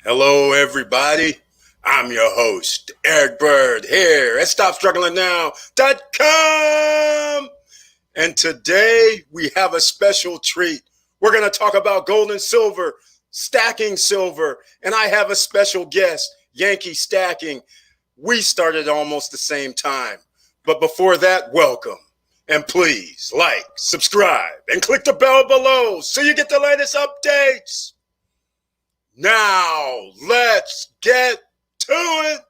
Hello, everybody. I'm your host, Eric Bird, here at StopStrugglingNow.com. And today we have a special treat. We're going to talk about gold and silver, stacking silver, and I have a special guest, Yankee Stacking. We started almost the same time. But before that, welcome. And please like, subscribe, and click the bell below so you get the latest updates. Now, let's get to it.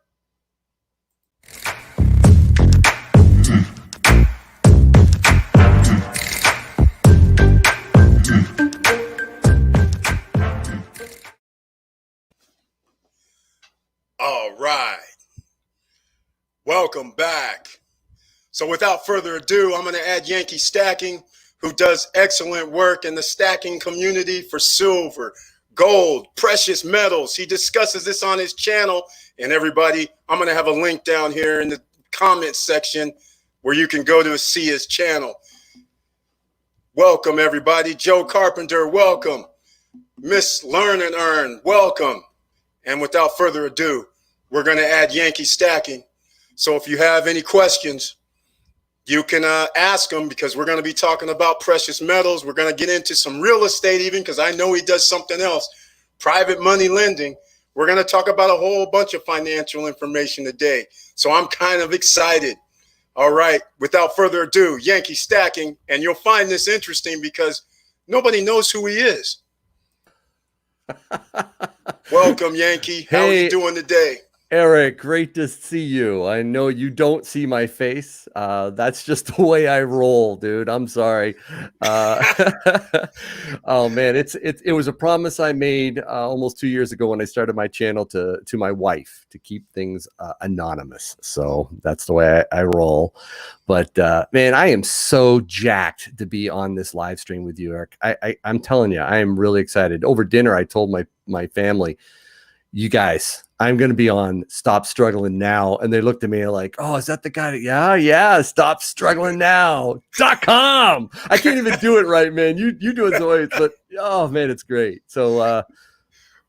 All right. Welcome back. So without further ado, I'm going to add Yankee Stacking, who does excellent work in the stacking community for silver, gold, precious metals. He discusses this on his channel. And everybody, I'm going to have a link down here in the comments section where you can go to see his channel. Welcome, everybody. Joe Carpenter, welcome. Miss Learn and Earn, welcome. And without further ado, we're going to add Yankee Stacking. So if you have any questions, you can ask him, because we're going to be talking about precious metals. We're going to get into some real estate even, because I know he does something else, private money lending. We're going to talk about a whole bunch of financial information today. So I'm kind of excited. All right. Without further ado, Yankee Stacking. And you'll find this interesting because nobody knows who he is. Welcome, Yankee. How are you doing today? Eric, great to see you. I know you don't see my face. That's just the way I roll, dude. I'm sorry. Oh man, it was a promise I made almost 2 years ago when I started my channel to my wife to keep things anonymous. So that's the way I roll. But man, I am so jacked to be on this live stream with you, Eric. I'm telling you, I am really excited. Over dinner, I told my family, you guys, I'm going to be on Stop Struggling Now. And they looked at me like, oh, is that the guy? Yeah. StopStrugglingNow.com. I can't even do it right, man. You do it the way, but oh man, it's great. So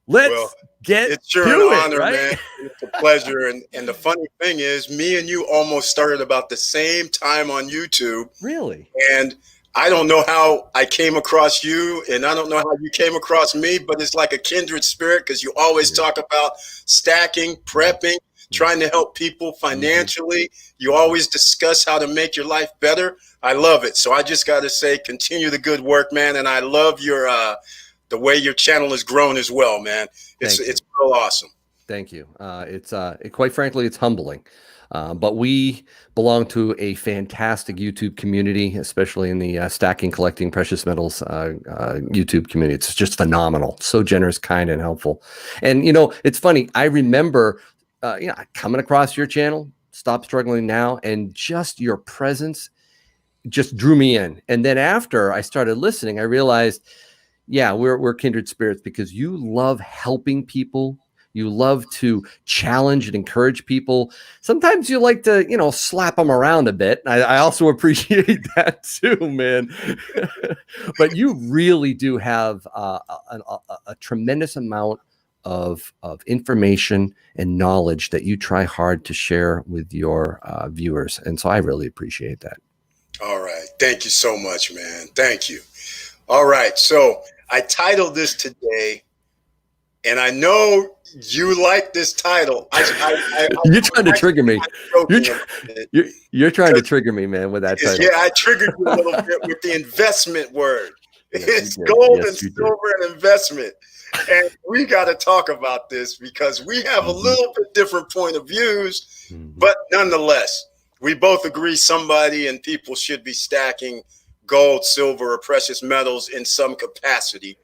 let's get it's sure to an honor, right? Man. It's a pleasure. And the funny thing is, me and you almost started about the same time on YouTube. Really? And I don't know how I came across you, and I don't know how you came across me, but it's like a kindred spirit, because you always talk about stacking, prepping, trying to help people financially. You always discuss how to make your life better. I love it. So I just got to say, continue the good work, man. And I love your the way your channel has grown as well, man. It's real awesome. Thank you. Quite frankly, it's humbling. But we belong to a fantastic YouTube community, especially in the stacking, collecting precious metals YouTube community. It's just phenomenal. So generous, kind, and helpful. And, it's funny. I remember, coming across your channel, Stop Struggling Now, and just your presence just drew me in. And then after I started listening, I realized, yeah, we're kindred spirits, because you love helping people. You love to challenge and encourage people. Sometimes you like to, slap them around a bit. I also appreciate that too, man. But you really do have a tremendous amount of information and knowledge that you try hard to share with your viewers. And so I really appreciate that. All right. Thank you so much, man. Thank you. All right. So I titled this today, and I know you like this title. You're trying to trigger me. You're trying to trigger me, man, with that title. Yeah, I triggered you a little bit with the investment word. It's gold and silver and investment. And we got to talk about this, because we have a little bit different point of views, but nonetheless, we both agree somebody and people should be stacking gold, silver, or precious metals in some capacity.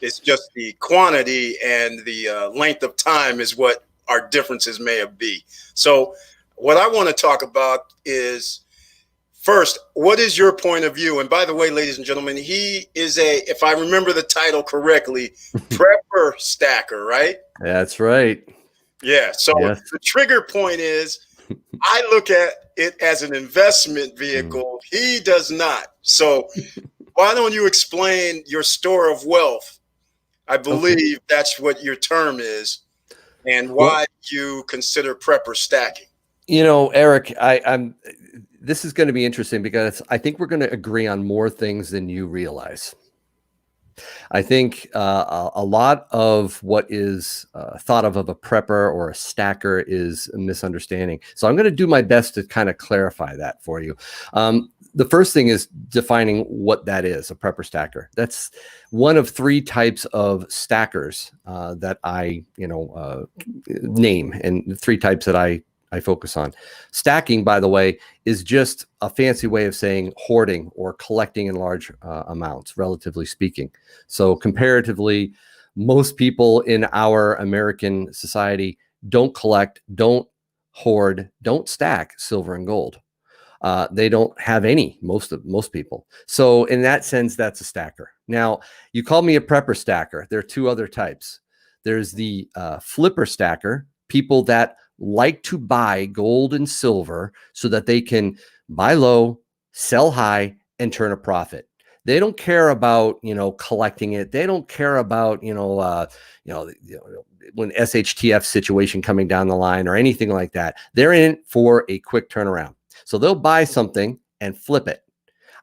It's just the quantity and the length of time is what our differences may be. So what I want to talk about is, first, what is your point of view? And by the way, ladies and gentlemen, he is if I remember the title correctly, prepper stacker, right? That's right. Yeah. So the trigger point is, I look at it as an investment vehicle. He does not. So why don't you explain your store of wealth? I believe that's what your term is. and Well, why you consider prepper stacking. Eric, I'm. This is going to be interesting because I think we're going to agree on more things than you realize. I think a lot of what is thought of a prepper or a stacker is a misunderstanding. So I'm going to do my best to kind of clarify that for you. The first thing is defining what that is, a prepper stacker. That's one of three types of stackers that I, name, and three types that I focus on. Stacking, by the way, is just a fancy way of saying hoarding or collecting in large amounts, relatively speaking. So comparatively, most people in our American society don't collect, don't hoard, don't stack silver and gold. They don't have any, most people. So in that sense, that's a stacker. Now, you call me a prepper stacker. There are two other types. There's the flipper stacker, people that like to buy gold and silver so that they can buy low, sell high, and turn a profit. They don't care about, collecting it. They don't care about, when SHTF situation coming down the line or anything like that. They're in it for a quick turnaround. So they'll buy something and flip it.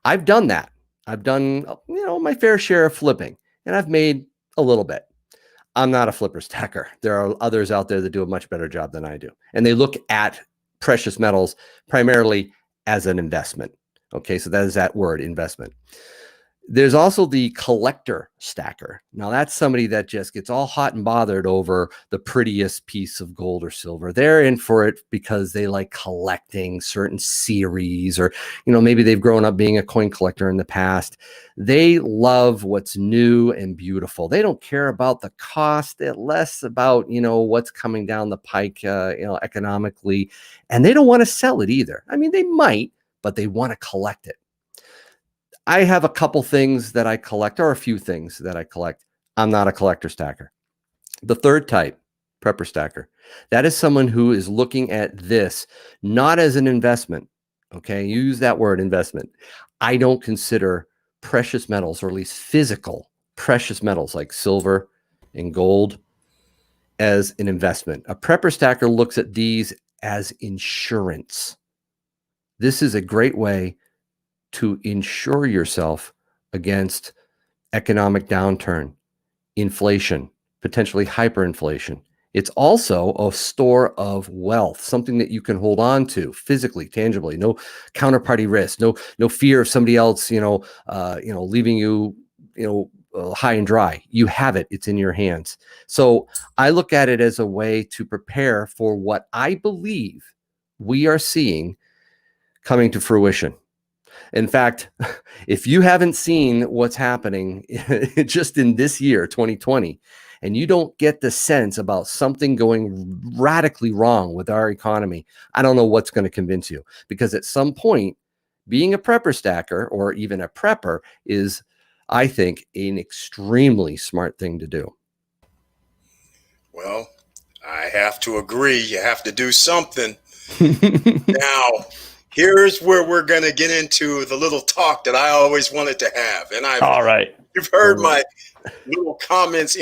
I've done that. I've done, my fair share of flipping, and I've made a little bit. I'm not a flipper stacker. There are others out there that do a much better job than I do. And they look at precious metals primarily as an investment. Okay, so that is that word, investment. There's also the collector stacker. Now, that's somebody that just gets all hot and bothered over the prettiest piece of gold or silver. They're in for it because they like collecting certain series, or, maybe they've grown up being a coin collector in the past. They love what's new and beautiful. They don't care about the cost, less about, what's coming down the pike, economically. And they don't want to sell it either. I mean, they might, but they want to collect it. I have a couple things that I collect, or a few things that I collect. I'm not a collector stacker. The third type, prepper stacker, that is someone who is looking at this not as an investment. Okay, use that word, investment. I don't consider precious metals, or at least physical precious metals like silver and gold, as an investment. A prepper stacker looks at these as insurance. This is a great way to insure yourself against economic downturn, inflation, potentially hyperinflation. It's also a store of wealth, something that you can hold on to physically, tangibly. No counterparty risk, no fear of somebody else, leaving you, high and dry. You have it; it's in your hands. So I look at it as a way to prepare for what I believe we are seeing coming to fruition. In fact, if you haven't seen what's happening just in this year, 2020, and you don't get the sense about something going radically wrong with our economy, I don't know what's going to convince you. Because at some point, being a prepper stacker, or even a prepper, is, I think, an extremely smart thing to do. Well, I have to agree. You have to do something. Now, here's where we're going to get into the little talk that I always wanted to have. And All right. You've heard my little comments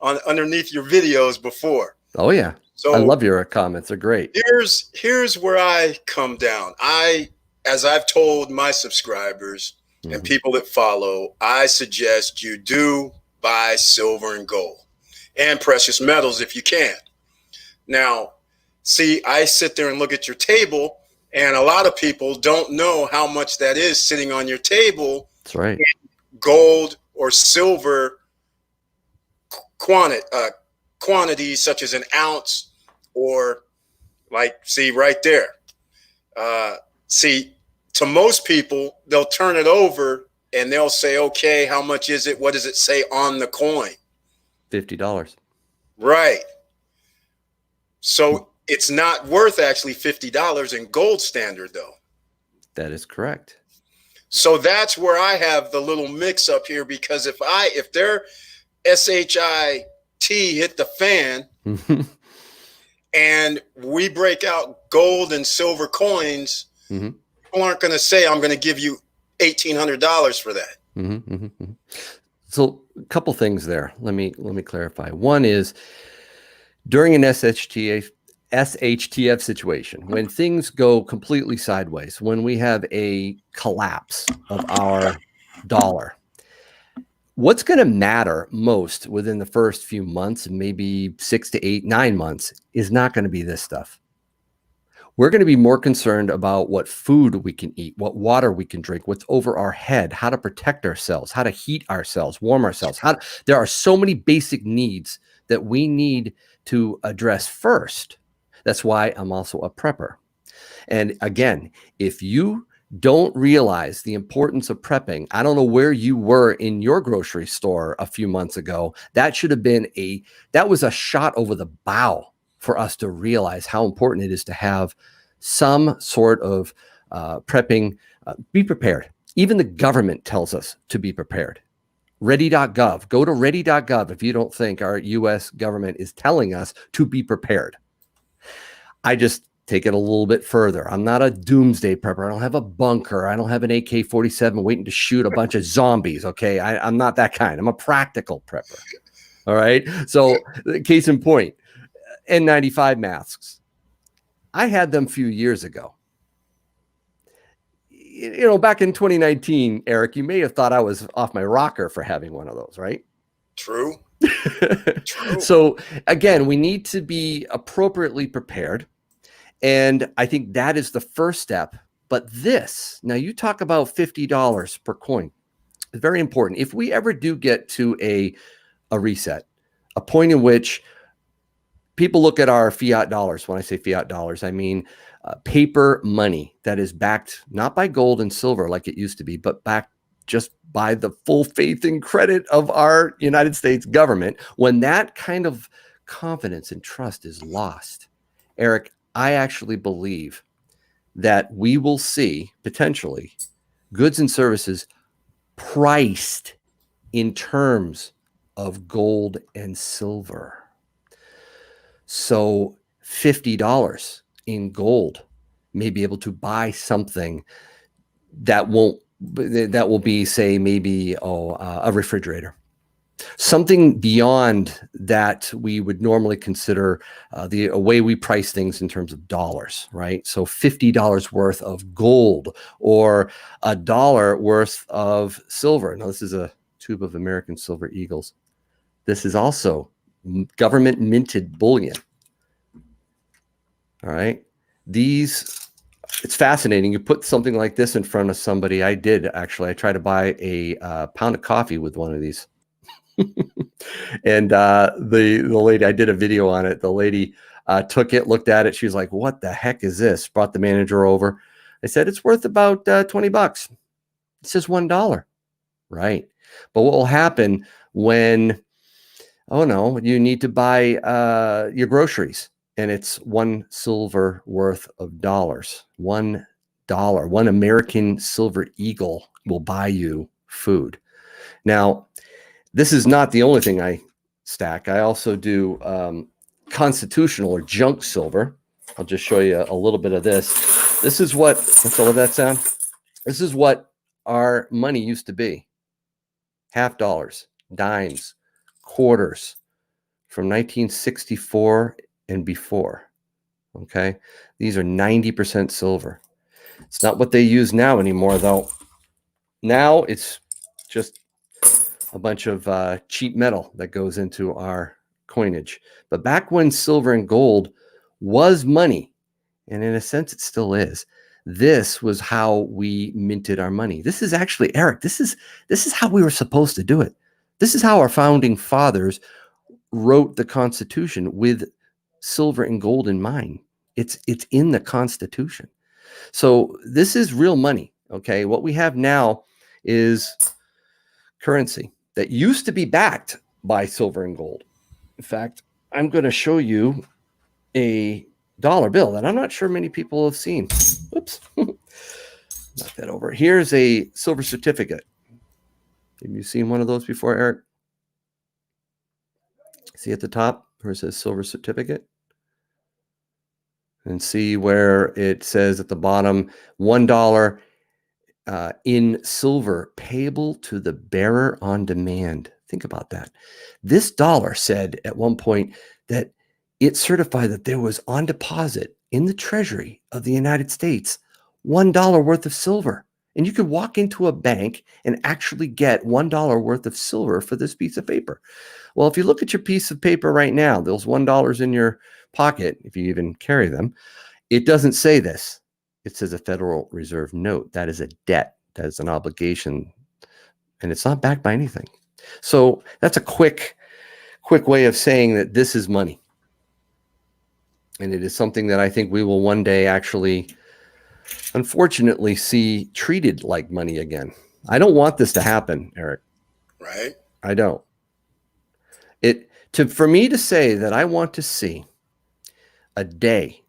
underneath your videos before. Oh, yeah. So I love your comments. They're great. Here's where I come down. As I've told my subscribers and people that follow, I suggest you do buy silver and gold and precious metals if you can. Now, see, I sit there and look at your table, and a lot of people don't know how much that is sitting on your table. That's right. Gold or silver quantities such as an ounce, or see right there. See, to most people, they'll turn it over and they'll say, okay, how much is it? What does it say on the coin? $50. Right. So it's not worth actually $50 in gold standard, though. That is correct. So that's where I have the little mix up here, because if their SHIT hit the fan and we break out gold and silver coins, people aren't going to say, I'm going to give you $1,800 for that. So a couple things there. Let me clarify. One is, During an SHTF situation, when things go completely sideways, when we have a collapse of our dollar, what's going to matter most within the first few months, maybe 6 to 8, 9 months, is not going to be this stuff. We're going to be more concerned about what food we can eat, what water we can drink, what's over our head, how to protect ourselves, how to heat ourselves, warm ourselves. There are so many basic needs that we need to address first. That's why I'm also a prepper. And again, if you don't realize the importance of prepping, I don't know where you were in your grocery store a few months ago. That should have been that was a shot over the bow for us to realize how important it is to have some sort of prepping. Be prepared. Even the government tells us to be prepared. Ready.gov. Go to ready.gov if you don't think our U.S. government is telling us to be prepared. I just take it a little bit further. I'm not a doomsday prepper. I don't have a bunker. I don't have an AK-47 waiting to shoot a bunch of zombies. Okay. I'm not that kind. I'm a practical prepper. All right. So case in point, N95 masks. I had them a few years ago. You know, back in 2019, Eric, you may have thought I was off my rocker for having one of those, right? True. True. So again, we need to be appropriately prepared. And I think that is the first step. But this, now you talk about $50 per coin. It's very important. If we ever do get to a reset, a point in which people look at our fiat dollars. When I say fiat dollars, I mean paper money that is backed not by gold and silver like it used to be, but backed just by the full faith and credit of our United States government. When that kind of confidence and trust is lost, Eric, I actually believe that we will see potentially goods and services priced in terms of gold and silver. So $50 in gold may be able to buy something that will be, say, maybe a refrigerator. Something beyond that we would normally consider the way we price things in terms of dollars, right? So $50 worth of gold or $1 worth of silver. Now, this is a tube of American Silver Eagles. This is also government minted bullion. All right. It's fascinating. You put something like this in front of somebody. I did, actually. I tried to buy a pound of coffee with one of these. And the lady, I did a video on it. The lady took it, looked at it. She was like, "What the heck is this?" Brought the manager over. I said, "It's worth about $20. It says $1. Right. But what will happen when, oh no, you need to buy your groceries and it's 1 silver worth of dollars. $1. 1 American Silver Eagle will buy you food. Now, this is not the only thing I stack. I also do constitutional or junk silver. I'll just show you a little bit of this. This is what, what's all of that sound? This is what our money used to be. Half dollars, dimes, quarters from 1964 and before. Okay. These are 90% silver. It's not what they use now anymore, though. Now it's just a bunch of cheap metal that goes into our coinage. But back when silver and gold was money, and in a sense it still is, this was how we minted our money. This is actually, Eric, this is how we were supposed to do it. This is how our founding fathers wrote the Constitution, with silver and gold in mind. It's in the Constitution. So this is real money. Okay. What we have now is currency that used to be backed by silver and gold. In fact, I'm going to show you a dollar bill that I'm not sure many people have seen. Oops. Knock that over. Here's a silver certificate. Have you seen one of those before, Eric? See at the top where it says silver certificate? And see where it says at the bottom, $1 in silver payable to the bearer on demand. Think about that. This dollar said at one point that it certified that there was on deposit in the Treasury of the United States $1 worth of silver. And you could walk into a bank and actually get $1 worth of silver for this piece of paper. Well, if you look at your piece of paper right now, those $1 in your pocket, if you even carry them, it doesn't say this. It says a Federal Reserve note. That is a debt. That is an obligation. And it's not backed by anything. So that's a quick way of saying that this is money. And it is something that I think we will one day actually, unfortunately, see treated like money again. I don't want this to happen, Eric. Right. I don't. For me to say that I want to see a day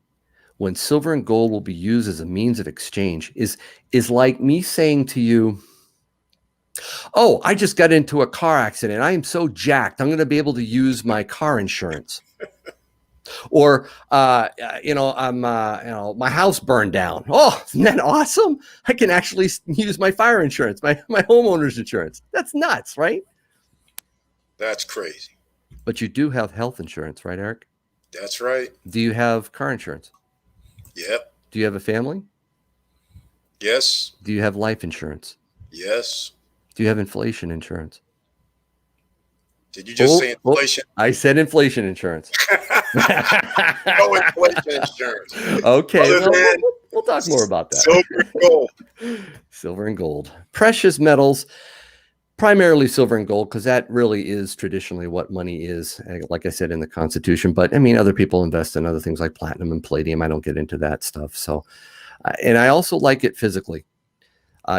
when silver and gold will be used as a means of exchange is like me saying to you, oh, I just got into a car accident. I am so jacked. I'm going to be able to use my car insurance. Or, my house burned down. Oh, isn't that awesome? I can actually use my fire insurance, my homeowner's insurance. That's nuts, right? That's crazy. But you do have health insurance, right, Eric? That's right. Do you have car insurance? Yep. Do you have a family? Yes. Do you have life insurance? Yes. Do you have inflation insurance? Did you just say inflation? I said inflation insurance. No inflation insurance. Okay. We'll talk more about that. Silver and gold. Silver and gold. Precious metals, primarily silver and gold, because that really is traditionally what money is, like I said, in the Constitution. But I mean, other people invest in other things like platinum and palladium. I don't get into that stuff. So, and I also like it physically.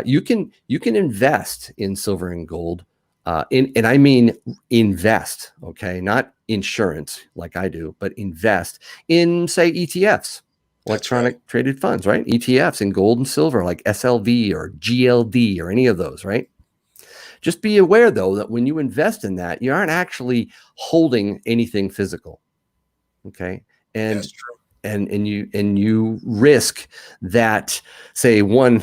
You can invest in silver and gold. And I mean invest, okay, not insurance like I do, but invest in, say, ETFs, electronic traded funds, right? ETFs in gold and silver, like SLV or GLD or any of those, right? Just be aware, though, that when you invest in that, you aren't actually holding anything physical, okay? And That's true. and you risk that, say, one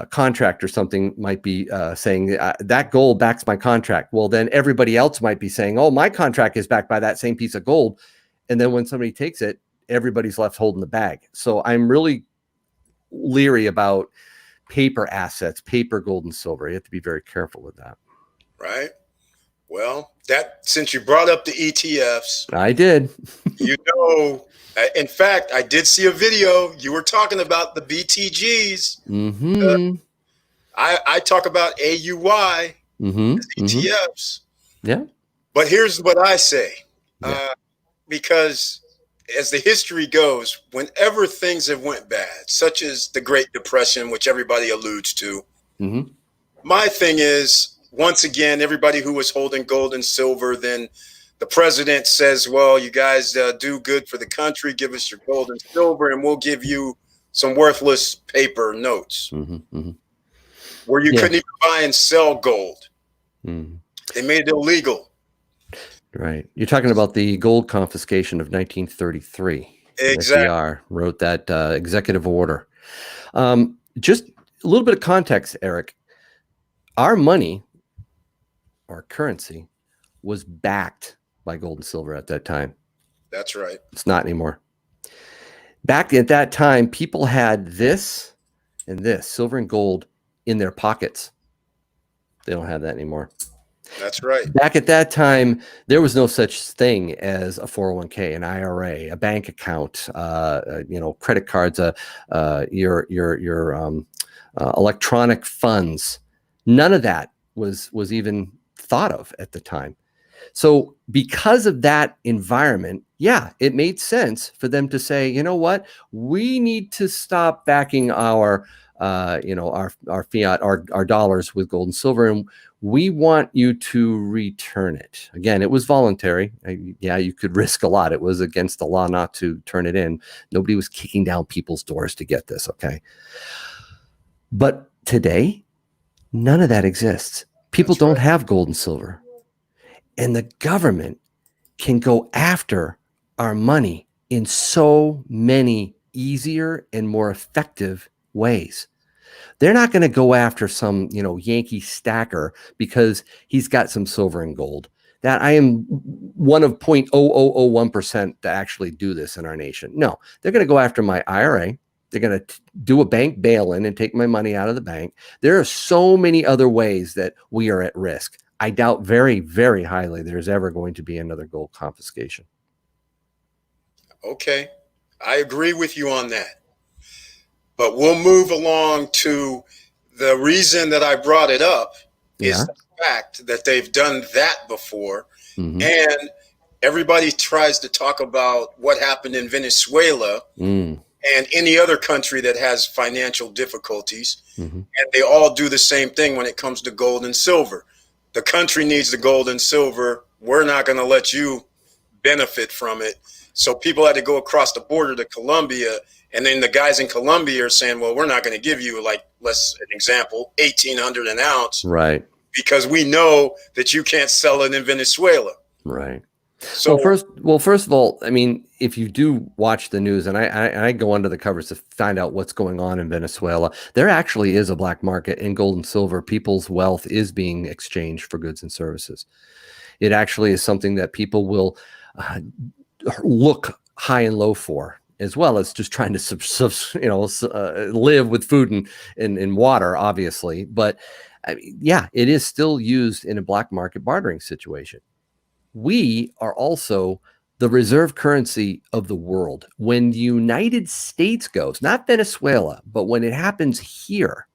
contract or something might be saying that gold backs my contract. Well, then everybody else might be saying, oh, my contract is backed by that same piece of gold. And then when somebody takes it, everybody's left holding the bag. So I'm really leery about paper assets, paper gold and silver. You have to be very careful with that. Right. Well, since you brought up the ETFs, I did. In fact, I did see a video. You were talking about the BTGs. Mm-hmm. I talk about AUY, mm-hmm. ETFs. Yeah. But here's what I say. Because as the history goes, whenever things have went bad, such as the Great Depression, which everybody alludes to, my thing is, once again, everybody who was holding gold and silver, then the president says, well, you guys do good for the country. Give us your gold and silver, and we'll give you some worthless paper notes where you couldn't even buy and sell gold. They made it illegal. Right. You're talking about the gold confiscation of 1933. Exactly. FDR wrote that executive order. Just a little bit of context, Eric. Our money, our currency, was backed by gold and silver at that time. That's right. It's not anymore. Back at that time, people had this and this, silver and gold, in their pockets. They don't have that anymore. That's right. Back at that time, there was no such thing as a 401k, an IRA, a bank account, credit cards, your electronic funds. None of that was even thought of at the time. So because of that environment, it made sense for them to say, you know what, we need to stop backing our fiat, our dollars with gold and silver, and we want you to return it. Again, it was voluntary. You could risk a lot. It was against the law not to turn it in. Nobody was kicking down people's doors to get this, okay? But today, none of that exists. People don't have gold and silver. And the government can go after our money in so many easier and more effective ways. They're not going to go after some, Yankee stacker because he's got some silver and gold. That I am one of 0.0001% to actually do this in our nation. No, they're going to go after my IRA. They're going to do a bank bail-in and take my money out of the bank. There are so many other ways that we are at risk. I doubt very, very highly there's ever going to be another gold confiscation. Okay, I agree with you on that. But we'll move along to the reason that I brought it up is the fact that they've done that before. Mm-hmm. And everybody tries to talk about what happened in Venezuela and any other country that has financial difficulties. Mm-hmm. And they all do the same thing when it comes to gold and silver. The country needs the gold and silver. We're not going to let you benefit from it. So people had to go across the border to Colombia. And then the guys in Colombia are saying, well, we're not going to give you, like, let's an example, 1,800 an ounce. Right. Because we know that you can't sell it in Venezuela. Right. So first of all, I mean, if you do watch the news, and I go under the covers to find out what's going on in Venezuela, there actually is a black market in gold and silver. People's wealth is being exchanged for goods and services. It actually is something that people will look high and low for, as well as just trying to live with food and water, obviously. But I mean, yeah, it is still used in a black market bartering situation. We are also the reserve currency of the world. When the United States goes, not Venezuela, but when it happens here,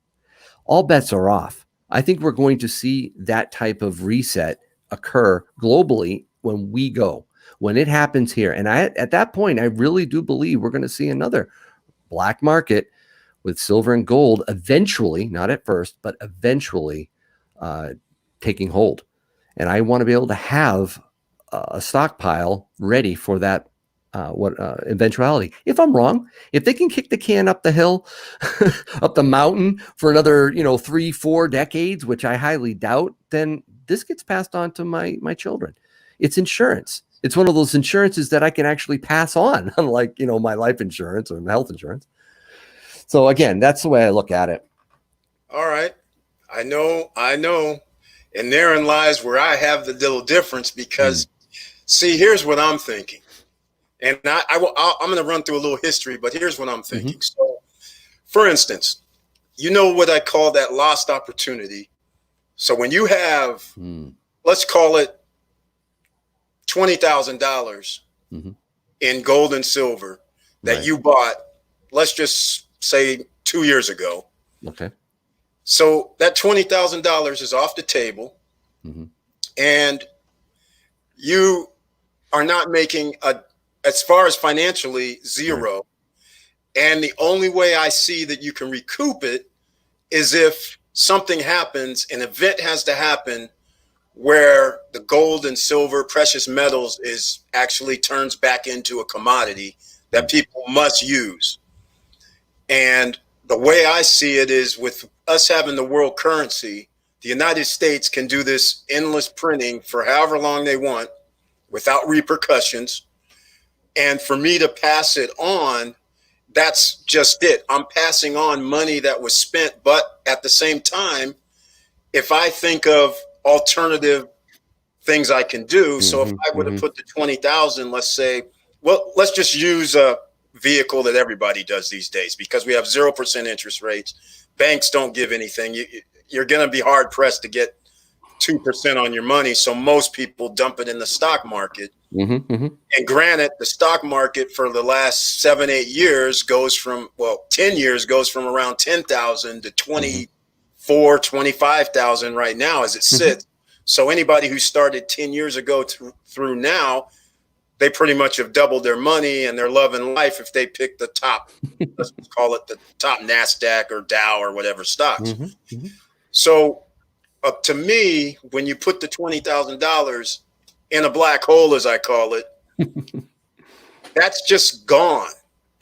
all bets are off. I think we're going to see that type of reset occur globally when we go, when it happens here. And at that point, I really do believe we're going to see another black market with silver and gold eventually, not at first, but eventually taking hold. And I want to be able to have a stockpile ready for that eventuality. If I'm wrong, if they can kick the can up the hill, up the mountain for another 3-4 decades, which I highly doubt, then this gets passed on to my children. It's insurance. It's one of those insurances that I can actually pass on, unlike my life insurance or health insurance. So again, that's the way I look at it. All right, I know. And therein lies where I have the little difference because, see, here's what I'm thinking. And I'm going to run through a little history, but here's what I'm thinking. So, for instance, what I call that lost opportunity. So when you have, let's call it $20,000 in gold and silver that you bought, let's just say 2 years ago. Okay. So that $20,000 is off the table, and you are not making as far as financially, zero. Right. And the only way I see that you can recoup it is if something happens, an event has to happen where the gold and silver, precious metals actually turns back into a commodity that people must use. And the way I see it is with us having the world currency, the United States can do this endless printing for however long they want without repercussions. And for me to pass it on, that's just it. I'm passing on money that was spent. But at the same time, if I think of alternative things I can do, so if I would have put the 20,000, let's say, well, let's just use a vehicle that everybody does these days because we have 0% interest rates. Banks don't give anything. You're going to be hard pressed to get 2% on your money. So most people dump it in the stock market. And granted, the stock market for the last 7-8 years goes from, 10 years goes from around 10,000 to 24, 25,000 right now as it sits. So anybody who started 10 years ago through now, they pretty much have doubled their money and they're loving life if they pick the top, let's call it the top NASDAQ or Dow or whatever stocks. So to me, when you put the $20,000 in a black hole, as I call it, that's just gone.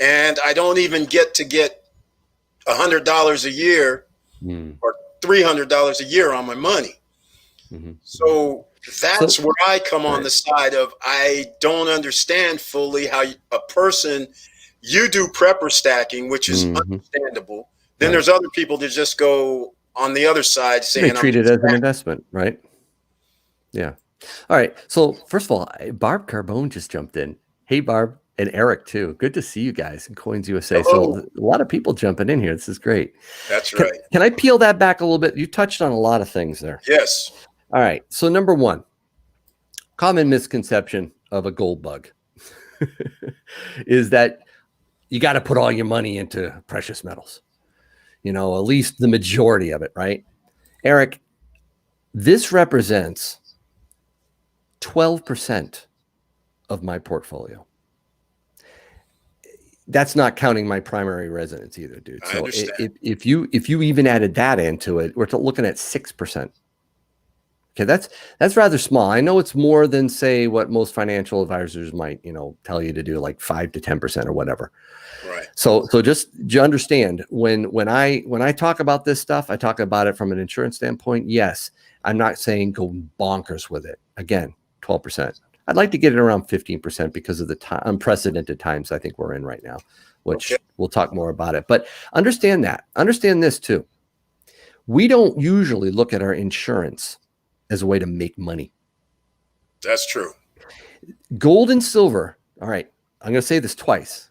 And I don't even get $100 a year or $300 a year on my money. So that's where I come on the side of I don't understand fully how a person, you do prepper stacking, which is understandable. Then there's other people that just go on the other side saying they treat it as an investment, right? Yeah. All right. So first of all, Barb Carbone just jumped in. Hey, Barb, and Eric too. Good to see you guys in Coins USA. Hello. So a lot of people jumping in here. This is great. That's Can, right. can I peel that back a little bit? You touched on a lot of things there. Yes. All right. So number one, common misconception of a gold bug is that you got to put all your money into precious metals. At least the majority of it, right? Eric, this represents 12% of my portfolio. That's not counting my primary residence either, dude. I So understand. if you even added that into it, we're looking at 6%. Okay, that's rather small. I know it's more than, say, what most financial advisors might, tell you to do, like 5 to 10% or whatever. Right. So just you understand when I talk about this stuff, I talk about it from an insurance standpoint. Yes, I'm not saying go bonkers with it. Again, 12%. I'd like to get it around 15% because of the unprecedented times I think we're in right now, which we'll talk more about it. But understand this too. We don't usually look at our insurance as a way to make money. That's true. Gold and silver. All right. I'm going to say this twice.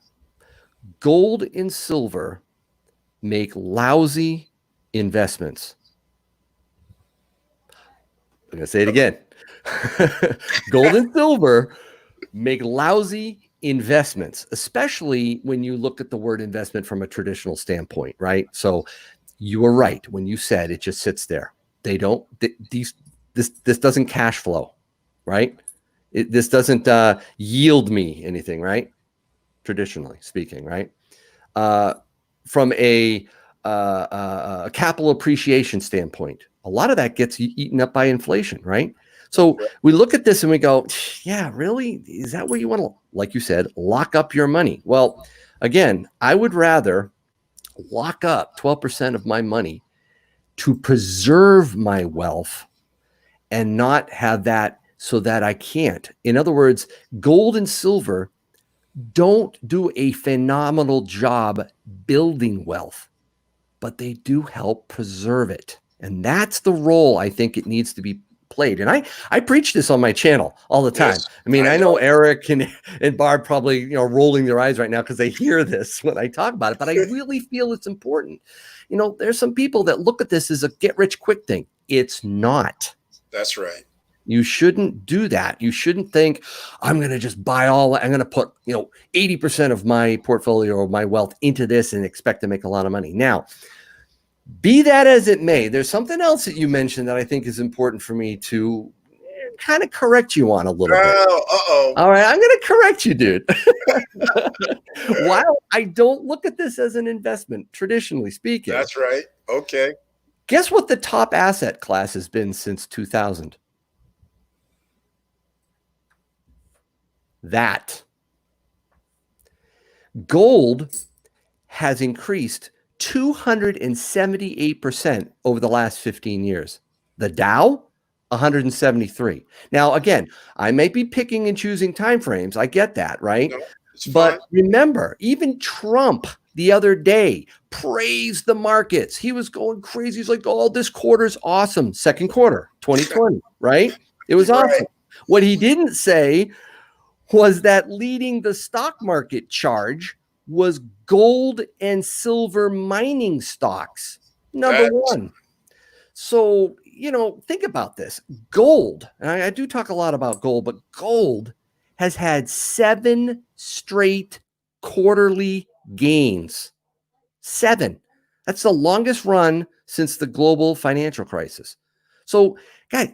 Gold and silver make lousy investments. I'm going to say it again. Gold and silver make lousy investments, especially when you look at the word investment from a traditional standpoint, right? So you were right when you said it just sits there. They don't, this doesn't cash flow, right? This doesn't yield me anything, right? Traditionally speaking, right? From a capital appreciation standpoint, a lot of that gets eaten up by inflation, right? So we look at this and we go, yeah, really? Is that where you want to, like you said, lock up your money? Well, again, I would rather lock up 12% of my money to preserve my wealth and not have that so that I can't. In other words, gold and silver don't do a phenomenal job building wealth, but they do help preserve it. And that's the role I think it needs to be played. And I preach this on my channel all the time. Yes, I mean, I I know know. Eric and Barb probably, rolling their eyes right now because they hear this when I talk about it, but I really feel it's important. There's some people that look at this as a get rich quick thing. It's not. That's right. You shouldn't do that. You shouldn't think I'm going to just buy all. I'm going to put, 80% of my portfolio or my wealth into this and expect to make a lot of money. Now, be that as it may, there's something else that you mentioned that I think is important for me to kind of correct you on a little bit. Uh-oh. All right, I'm going to correct you, dude. While I don't look at this as an investment, traditionally speaking. That's right. Okay. Guess what the top asset class has been since 2000? That. Gold has increased 278% over the last 15 years. The Dow, 173. Now, again, I may be picking and choosing timeframes. I get that, right? No, it's But fine. remember, even Trump the other day praised the markets. He was going crazy. He's like, oh, this quarter's awesome. Second quarter, 2020, right? It was Right. awesome. What he didn't say was that leading the stock market charge was gold and silver mining stocks, number one. So, think about this. Gold, and I do talk a lot about gold, but gold has had 7 straight quarterly gains. 7. That's the longest run since the global financial crisis. So, guys,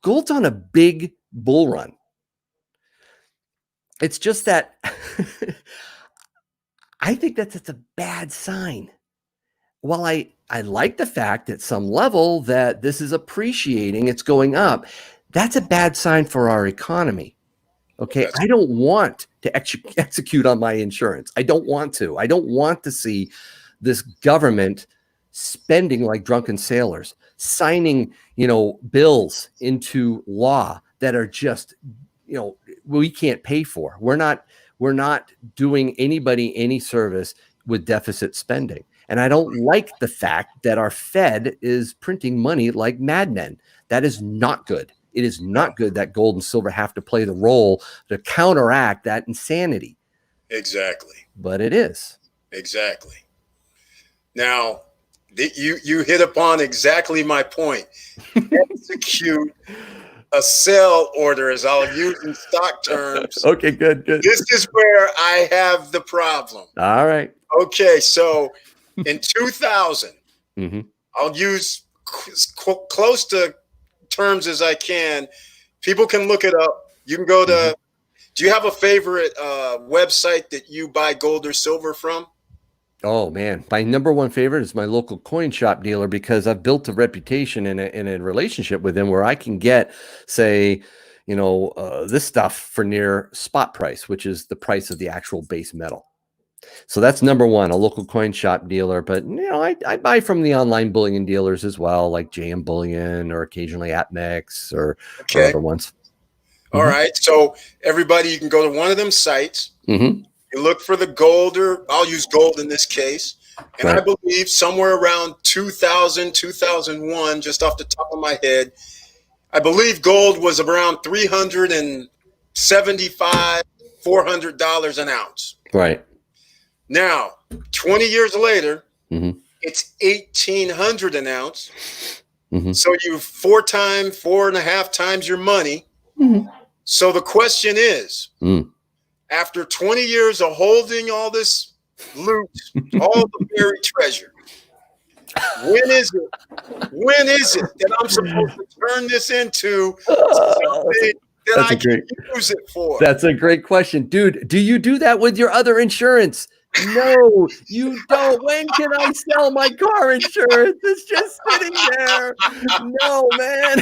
gold's on a big bull run. It's just that I think that's a bad sign. While I like the fact at some level that this is appreciating, it's going up, that's a bad sign for our economy. Okay, I don't want to execute on my insurance. I don't want to. I don't want to see this government spending like drunken sailors, signing, bills into law that are just, we can't pay for. We're not doing anybody any service with deficit spending. And I don't like the fact that our Fed is printing money like madmen. That is not good. It is not good that gold and silver have to play the role to counteract that insanity. Exactly. But it is. Exactly. Now, you hit upon exactly my point. Execute a sell order, as I'll use in stock terms. Okay, good. This is where I have the problem. All right. Okay, so in 2000, Mm-hmm. I'll use close to terms as I can. People can look it up. You can go to, do you have a favorite website that you buy gold or silver from? Oh man, my number one favorite is my local coin shop dealer, because I've built a reputation and a relationship with him where I can get, say, this stuff for near spot price, which is the price of the actual base metal. So that's number one, a local coin shop dealer. But I buy from the online bullion dealers as well, like JM Bullion or occasionally APMEX or other ones. All right. So everybody, you can go to one of them sites. Mm-hmm. You look for the gold, or I'll use gold in this case. And I believe somewhere around 2000, 2001, just off the top of my head, I believe gold was around $375, $400 an ounce. Right. Now, 20 years later, mm-hmm. it's $1,800 an ounce. Mm-hmm. So you 4.5 times your money. Mm-hmm. So the question is, after 20 years of holding all this loot, all the buried treasure, when is it that I'm supposed to turn this into something that I can use it for? That's a great question. Dude, do you do that with your other insurance? No, you don't. When can I sell my car insurance? It's just sitting there. No, man.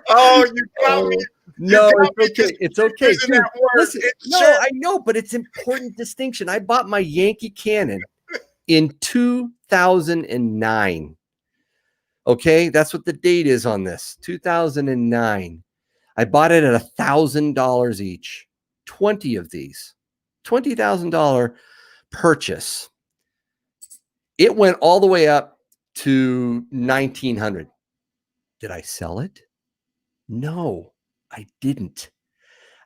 Oh, you got me. No, it's okay. It's okay. Dude, listen, I know, but it's important distinction. I bought my Yankee Cannon in 2009. Okay, that's what the date is on this. 2009. I bought it at $1,000 each. 20 of these. $20,000 purchase. It went all the way up to 1900. Did I sell it? No, I didn't.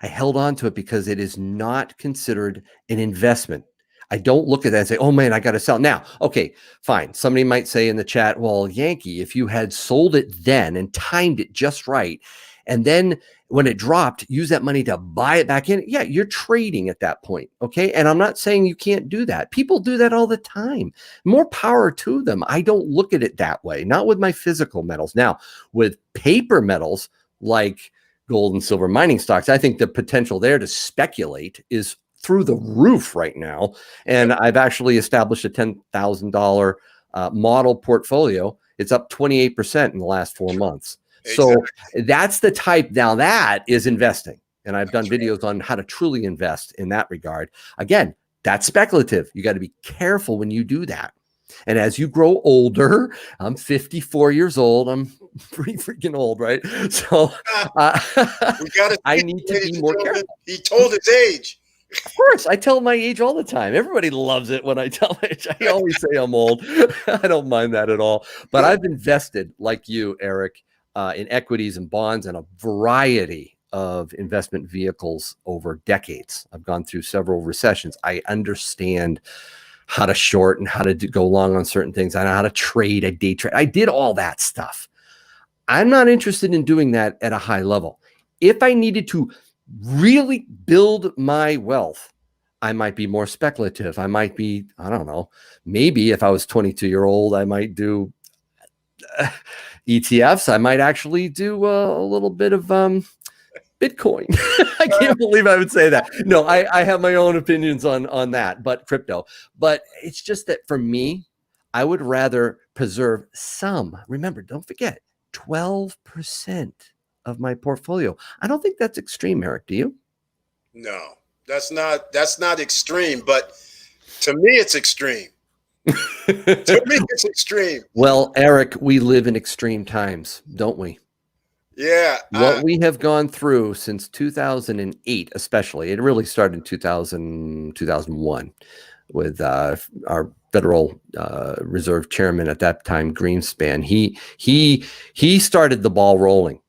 I held on to it because it is not considered an investment. I don't look at that and say, oh man, I got to sell now. Okay, fine. Somebody might say in the chat, well, Yankee, if you had sold it then and timed it just right, and then when it dropped, use that money to buy it back in. Yeah, you're trading at that point. Okay. And I'm not saying you can't do that. People do that all the time. More power to them. I don't look at it that way. Not with my physical metals. Now, with paper metals like gold and silver mining stocks, I think the potential there to speculate is through the roof right now. And I've actually established a $10,000 model portfolio. It's up 28% in the last 4 months. So that's the type. Now that is investing. And I've done videos on how to truly invest in that regard. Again, that's speculative. You got to be careful when you do that. And as you grow older, I'm 54 years old. I'm pretty freaking old, right? So I need to be more careful. He told his age. Of course, I tell my age all the time. Everybody loves it when I tell my age. I always say I'm old. I don't mind that at all. But I've invested, like you, Eric, in equities and bonds and a variety of investment vehicles over decades. I've gone through several recessions. I understand how to short and how to go long on certain things. I know how to trade, I day trade. I did all that stuff. I'm not interested in doing that at a high level. If I needed to really build my wealth, I might be more speculative. I might be, I don't know, maybe if I was 22-year-old, I might do ETFs. I might actually do a little bit of Bitcoin. I can't believe I would say that. No, I have my own opinions on that, but crypto. But it's just that for me, I would rather preserve some. Remember, don't forget, 12% of my portfolio. I don't think that's extreme, Eric. Do you? No, that's not extreme, but to me, it's extreme. To me, it's extreme. Well, Eric, we live in extreme times, don't we? Yeah. What we have gone through since 2008, especially, it really started in 2001 with our Federal Reserve Chairman at that time, Greenspan. He started the ball rolling.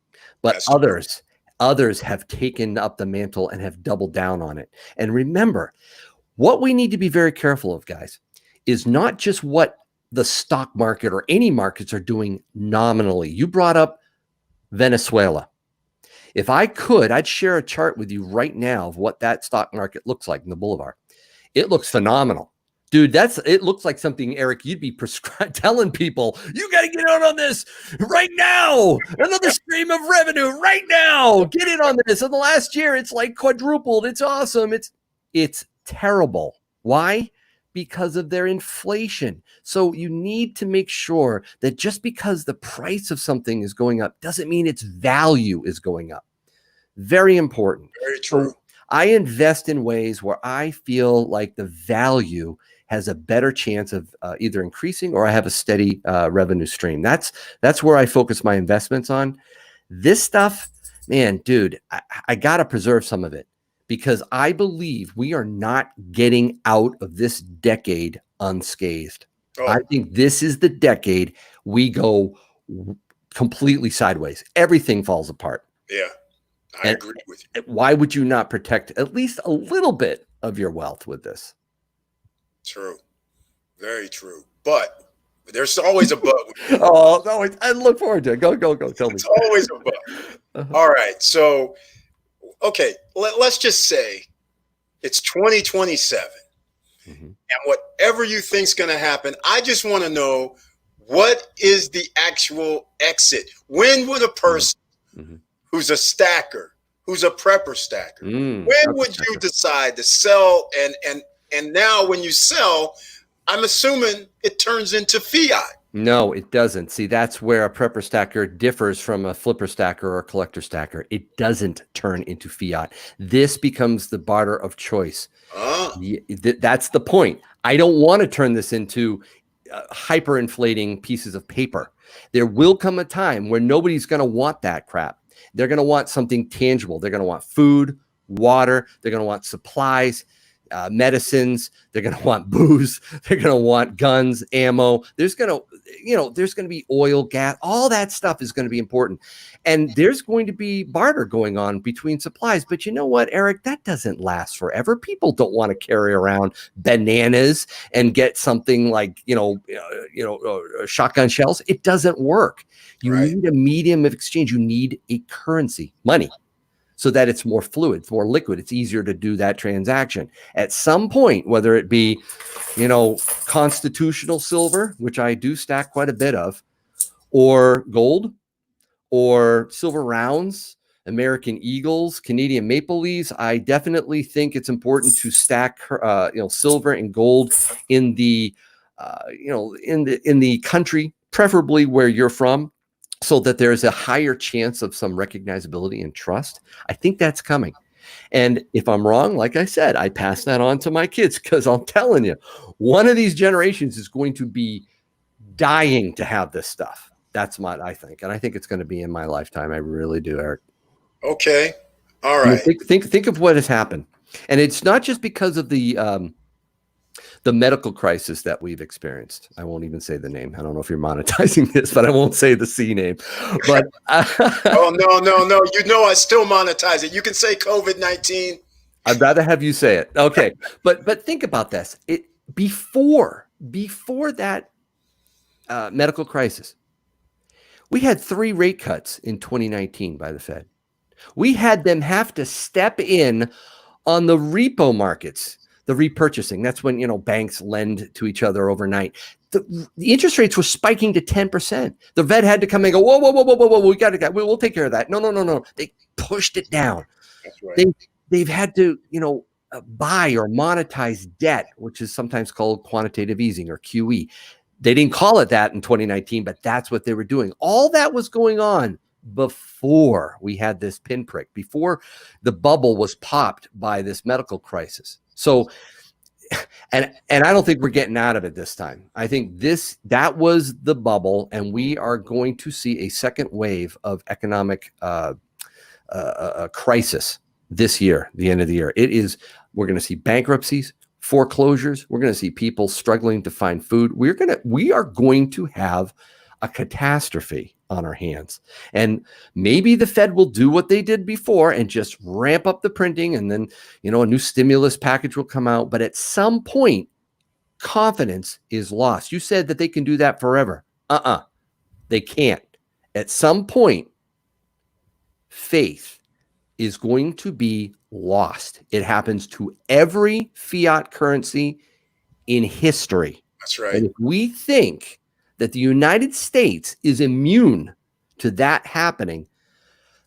but That's true. others have taken up the mantle and have doubled down on it. And remember, what we need to be very careful of, guys, is not just what the stock market or any markets are doing nominally. You brought up Venezuela. If I could, I'd share a chart with you right now of what that stock market looks like in the Boulevard. It looks phenomenal. Dude, it looks like something, Eric, you'd be telling people, you got to get out on this right now. Another stream of revenue right now. Get in on this. In the last year, it's like quadrupled. It's awesome. It's terrible. Why? Because of their inflation. So you need to make sure that just because the price of something is going up doesn't mean its value is going up. Very important. Very true. So I invest in ways where I feel like the value has a better chance of either increasing or I have a steady revenue stream. That's where I focus my investments on. This stuff, man, dude, I got to preserve some of it because I believe we are not getting out of this decade unscathed. Oh. I think this is the decade we go completely sideways. Everything falls apart. Yeah, I agree with you. Why would you not protect at least a little bit of your wealth with this? True. Very true. But there's always a but. Oh, no, I look forward to it. Go. Tell me. It's always a but. All right. So, okay, let's just say it's 2027. Mm-hmm. And whatever you think's going to happen, I just want to know, what is the actual exit? When would a person who's a stacker, who's a prepper stacker, when would you decide to sell? And now when you sell, I'm assuming it turns into fiat. No, it doesn't. See, that's where a prepper stacker differs from a flipper stacker or a collector stacker. It doesn't turn into fiat. This becomes the barter of choice. That's the point. I don't want to turn this into hyperinflating pieces of paper. There will come a time where nobody's going to want that crap. They're going to want something tangible. They're going to want food, water. They're going to want supplies, medicines. They're going to want booze. They're going to want guns, ammo. There's going to be oil, gas. All that stuff is going to be important. And there's going to be barter going on between supplies. But you know what, Eric? That doesn't last forever. People don't want to carry around bananas and get something like, shotgun shells. It doesn't work. You need a medium of exchange. You need a currency, money, so that it's more fluid, it's more liquid. It's easier to do that transaction. At some point, whether it be, constitutional silver, which I do stack quite a bit of, or gold, or silver rounds, American Eagles, Canadian Maple Leaves, I definitely think it's important to stack, silver and gold in the, in the country, preferably where you're from, so that there's a higher chance of some recognizability and trust. I think that's coming. And if I'm wrong, like I said, I pass that on to my kids, because I'm telling you, one of these generations is going to be dying to have this stuff. That's what I think. And I think it's going to be in my lifetime. I really do, Eric. Okay. All right. Think of what has happened. And it's not just because of the medical crisis that we've experienced. I won't even say the name. I don't know if you're monetizing this, but I won't say the C name. But oh, no. You know I still monetize it. You can say COVID-19. I'd rather have you say it. Okay. But think about this. Before that medical crisis, we had 3 rate cuts in 2019 by the Fed. We had them have to step in on the repo markets. The repurchasing, that's when, banks lend to each other overnight. The interest rates were spiking to 10%. The Fed had to come and go, whoa, we'll take care of that. No. They pushed it down. That's right. They've had to, buy or monetize debt, which is sometimes called quantitative easing or QE. They didn't call it that in 2019, but that's what they were doing. All that was going on before we had this pinprick, before the bubble was popped by this medical crisis. So, and I don't think we're getting out of it this time. I think that was the bubble, and we are going to see a second wave of economic crisis this year, the end of the year. We're going to see bankruptcies, foreclosures. We're going to see people struggling to find food. We are going to have a catastrophe on our hands. And maybe the Fed will do what they did before and just ramp up the printing, and then, a new stimulus package will come out. But at some point, confidence is lost. You said that they can do that forever. They can't. At some point, faith is going to be lost. It happens to every fiat currency in history. That's right. And if we think that the United States is immune to that happening,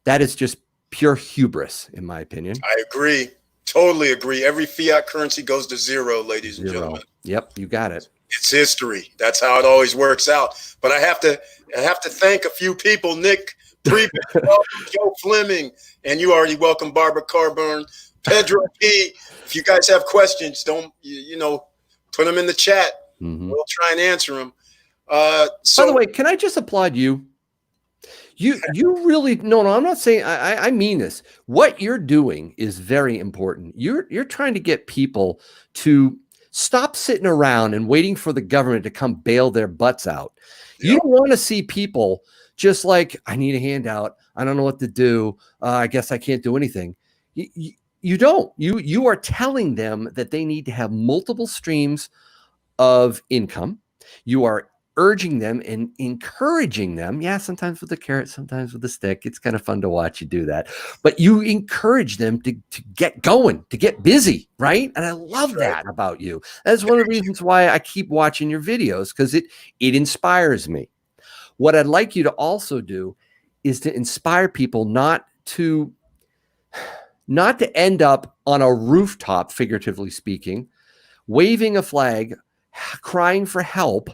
that is just pure hubris, in my opinion. I agree. Totally agree. Every fiat currency goes to zero, ladies and gentlemen. Yep, you got it. It's history. That's how it always works out. But I have to thank a few people, Nick Preben, Joe Fleming, and you already welcome Barbara Carburn, Pedro P. If you guys have questions, don't put them in the chat. Mm-hmm. We'll try and answer them. By the way, can I just applaud you? You really no, I'm not saying I mean this. What you're doing is very important. You're trying to get people to stop sitting around and waiting for the government to come bail their butts out. You don't want to see people just like, I need a handout. I don't know what to do. I guess I can't do anything. You don't. You are telling them that they need to have multiple streams of income. You are urging them and encouraging them. Yeah, sometimes with a carrot, sometimes with a stick. It's kind of fun to watch you do that. But you encourage them to get going, to get busy, right? And I love that about you. That's one of the reasons why I keep watching your videos, because it inspires me. What I'd like you to also do is to inspire people not to end up on a rooftop, figuratively speaking, waving a flag, crying for help,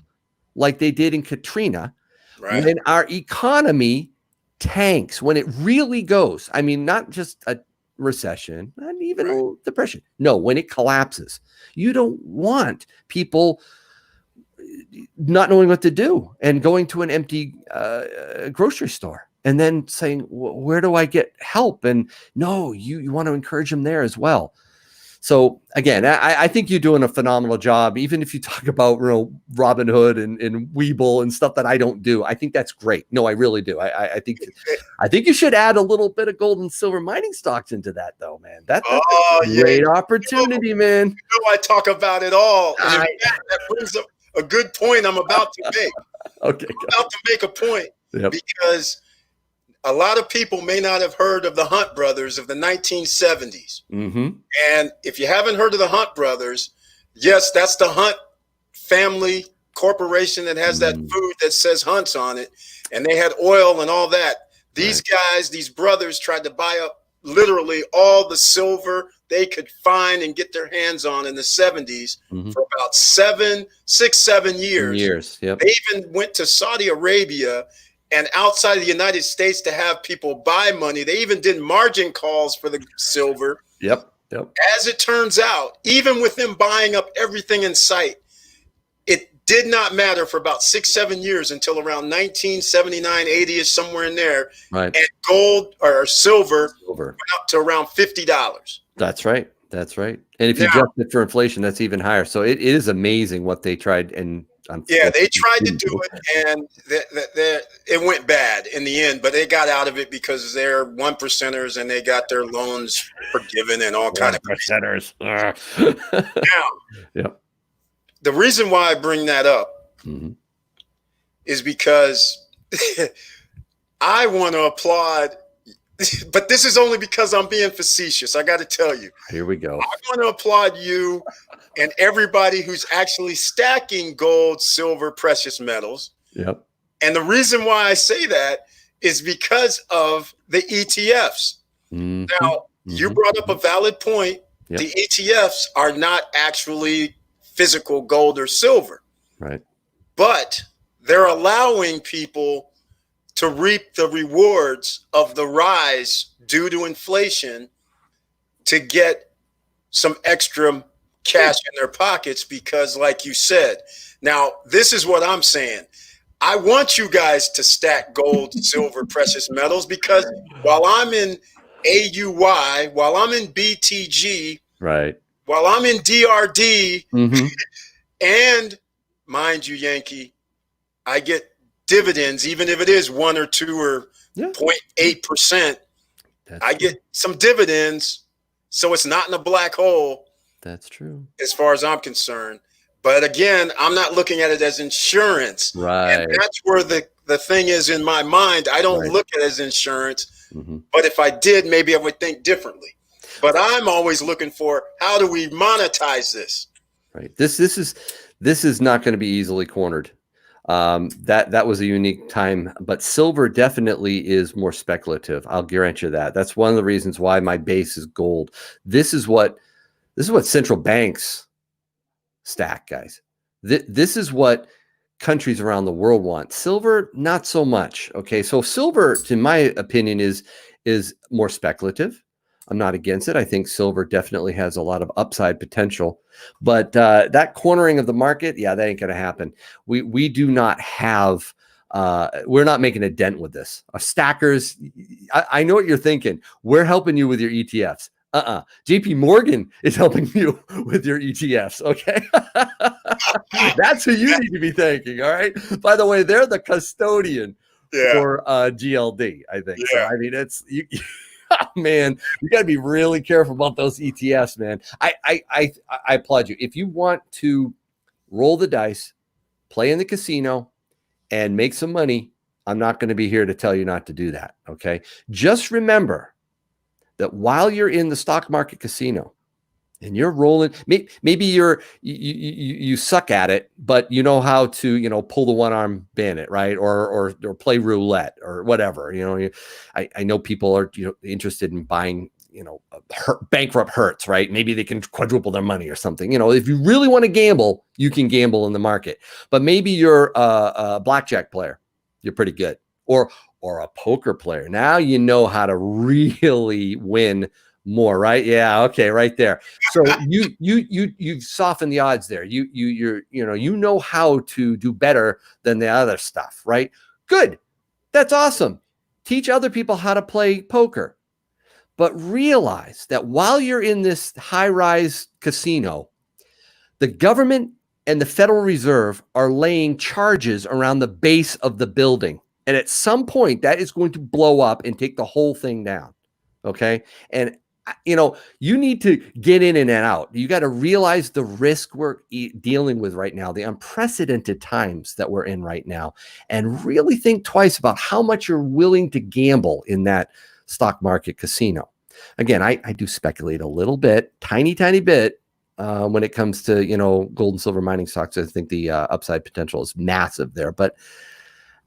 like they did in Katrina, when our economy tanks, when it really goes. I mean, not just a recession, not even a depression. No, when it collapses. You don't want people not knowing what to do and going to an empty grocery store and then saying, where do I get help? And no, you want to encourage them there as well. So again, I think you're doing a phenomenal job. Even if you talk about Robin Hood and Webull and stuff that I don't do, I think that's great. No, I really do. I think you should add a little bit of gold and silver mining stocks into that, though, man. That's a great opportunity, man. I talk about it all. And that brings up a good point I'm about to make. Okay, I'm about to make a point because a lot of people may not have heard of the Hunt brothers of the 1970s. Mm-hmm. And if you haven't heard of the Hunt brothers, yes, that's the Hunt family corporation that has that food that says Hunts on it. And they had oil and all that. These guys, these brothers tried to buy up literally all the silver they could find and get their hands on in the 70s for about 7 years. Yep. They even went to Saudi Arabia and outside of the United States to have people buy money. They even did margin calls for the silver. Yep. As it turns out, even with them buying up everything in sight, it did not matter for about 6-7 years until around 1979, 80-ish, somewhere in there. Right. And gold or silver went up to around $50. That's right. And if you adjust it for inflation, that's even higher. So it is amazing what they tried they tried to do it, and it went bad in the end. But they got out of it because they're 1%ers, and they got their loans forgiven and all kind of percenters. Now, the reason why I bring that up is because I want to applaud. But this is only because I'm being facetious. I got to tell you. Here we go. I want to applaud you and everybody who's actually stacking gold, silver, precious metals. Yep. And the reason why I say that is because of the ETFs. Now, you brought up a valid point. Yep. The ETFs are not actually physical gold or silver. Right. But they're allowing people to reap the rewards of the rise due to inflation to get some extra cash in their pockets because, like you said, now this is what I'm saying. I want you guys to stack gold, silver, precious metals, because while I'm in AUY, while I'm in BTG, while I'm in DRD, and mind you, Yankee, I get dividends, even if it is 1 or 2 or Yeah. 0.8%. That's I get some dividends, so it's not in a black hole That's true. as far as I'm concerned. But again, I'm not looking at it as insurance. And Right. that's where the thing is in my mind. I don't Right. look at it as insurance, Mhm. but if I did, maybe I would think differently. But I'm always looking for, how do we monetize this? Right. This is not going to be easily cornered. That was a unique time, but silver definitely is more speculative. I'll grant you that. That's one of the reasons why my base is gold. This is what central banks stack, guys. This is what countries around the world want. Silver, not so much. Okay, so silver, in my opinion, is more speculative. I'm not against it. I think silver definitely has a lot of upside potential, but that cornering of the market, yeah, that ain't going to happen. We do not have. We're not making a dent with this. Our stackers, I know what you're thinking. We're helping you with your ETFs. JP Morgan is helping you with your ETFs. Okay. That's who you need to be thanking. All right. By the way, they're the custodian Yeah. for GLD, I think. So, Yeah. I mean, it's you, man, you got to be really careful about those ETFs, man. I applaud you. If you want to roll the dice, play in the casino, and make some money, I'm not going to be here to tell you not to do that. Okay. Just remember that while you're in the stock market casino and you're rolling, maybe you suck at it, but you know how to, pull the one-arm bandit, right? Or play roulette or whatever. I know people are, interested in buying, bankrupt Hertz, right? Maybe they can quadruple their money or something. If you really want to gamble, you can gamble in the market. But maybe you're a blackjack player. You're pretty good. Or a poker player. Now you know how to really win more, right? Yeah, okay, right there. So you've softened the odds there. You know how to do better than the other stuff, right? Good. That's awesome. Teach other people how to play poker. But realize that while you're in this high-rise casino, the government and the Federal Reserve are laying charges around the base of the building. And at some point, that is going to blow up and take the whole thing down. Okay. And, you need to get in and out. You got to realize the risk we're dealing with right now, the unprecedented times that we're in right now, and really think twice about how much you're willing to gamble in that stock market casino. Again, I do speculate a little bit, tiny bit. When it comes to, gold and silver mining stocks, I think the upside potential is massive there. But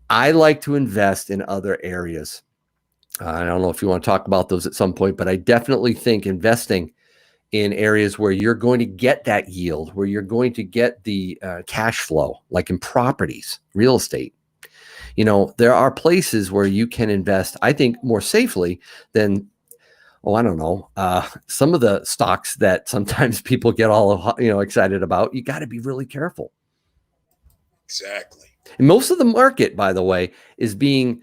I like to invest in other areas. I don't know if you want to talk about those at some point, but I definitely think investing in areas where you're going to get that yield, where you're going to get the cash flow, like in properties, real estate. There are places where you can invest, I think, more safely than I don't know, some of the stocks that sometimes people get all, excited about. You got to be really careful. Exactly. And most of the market, by the way, is being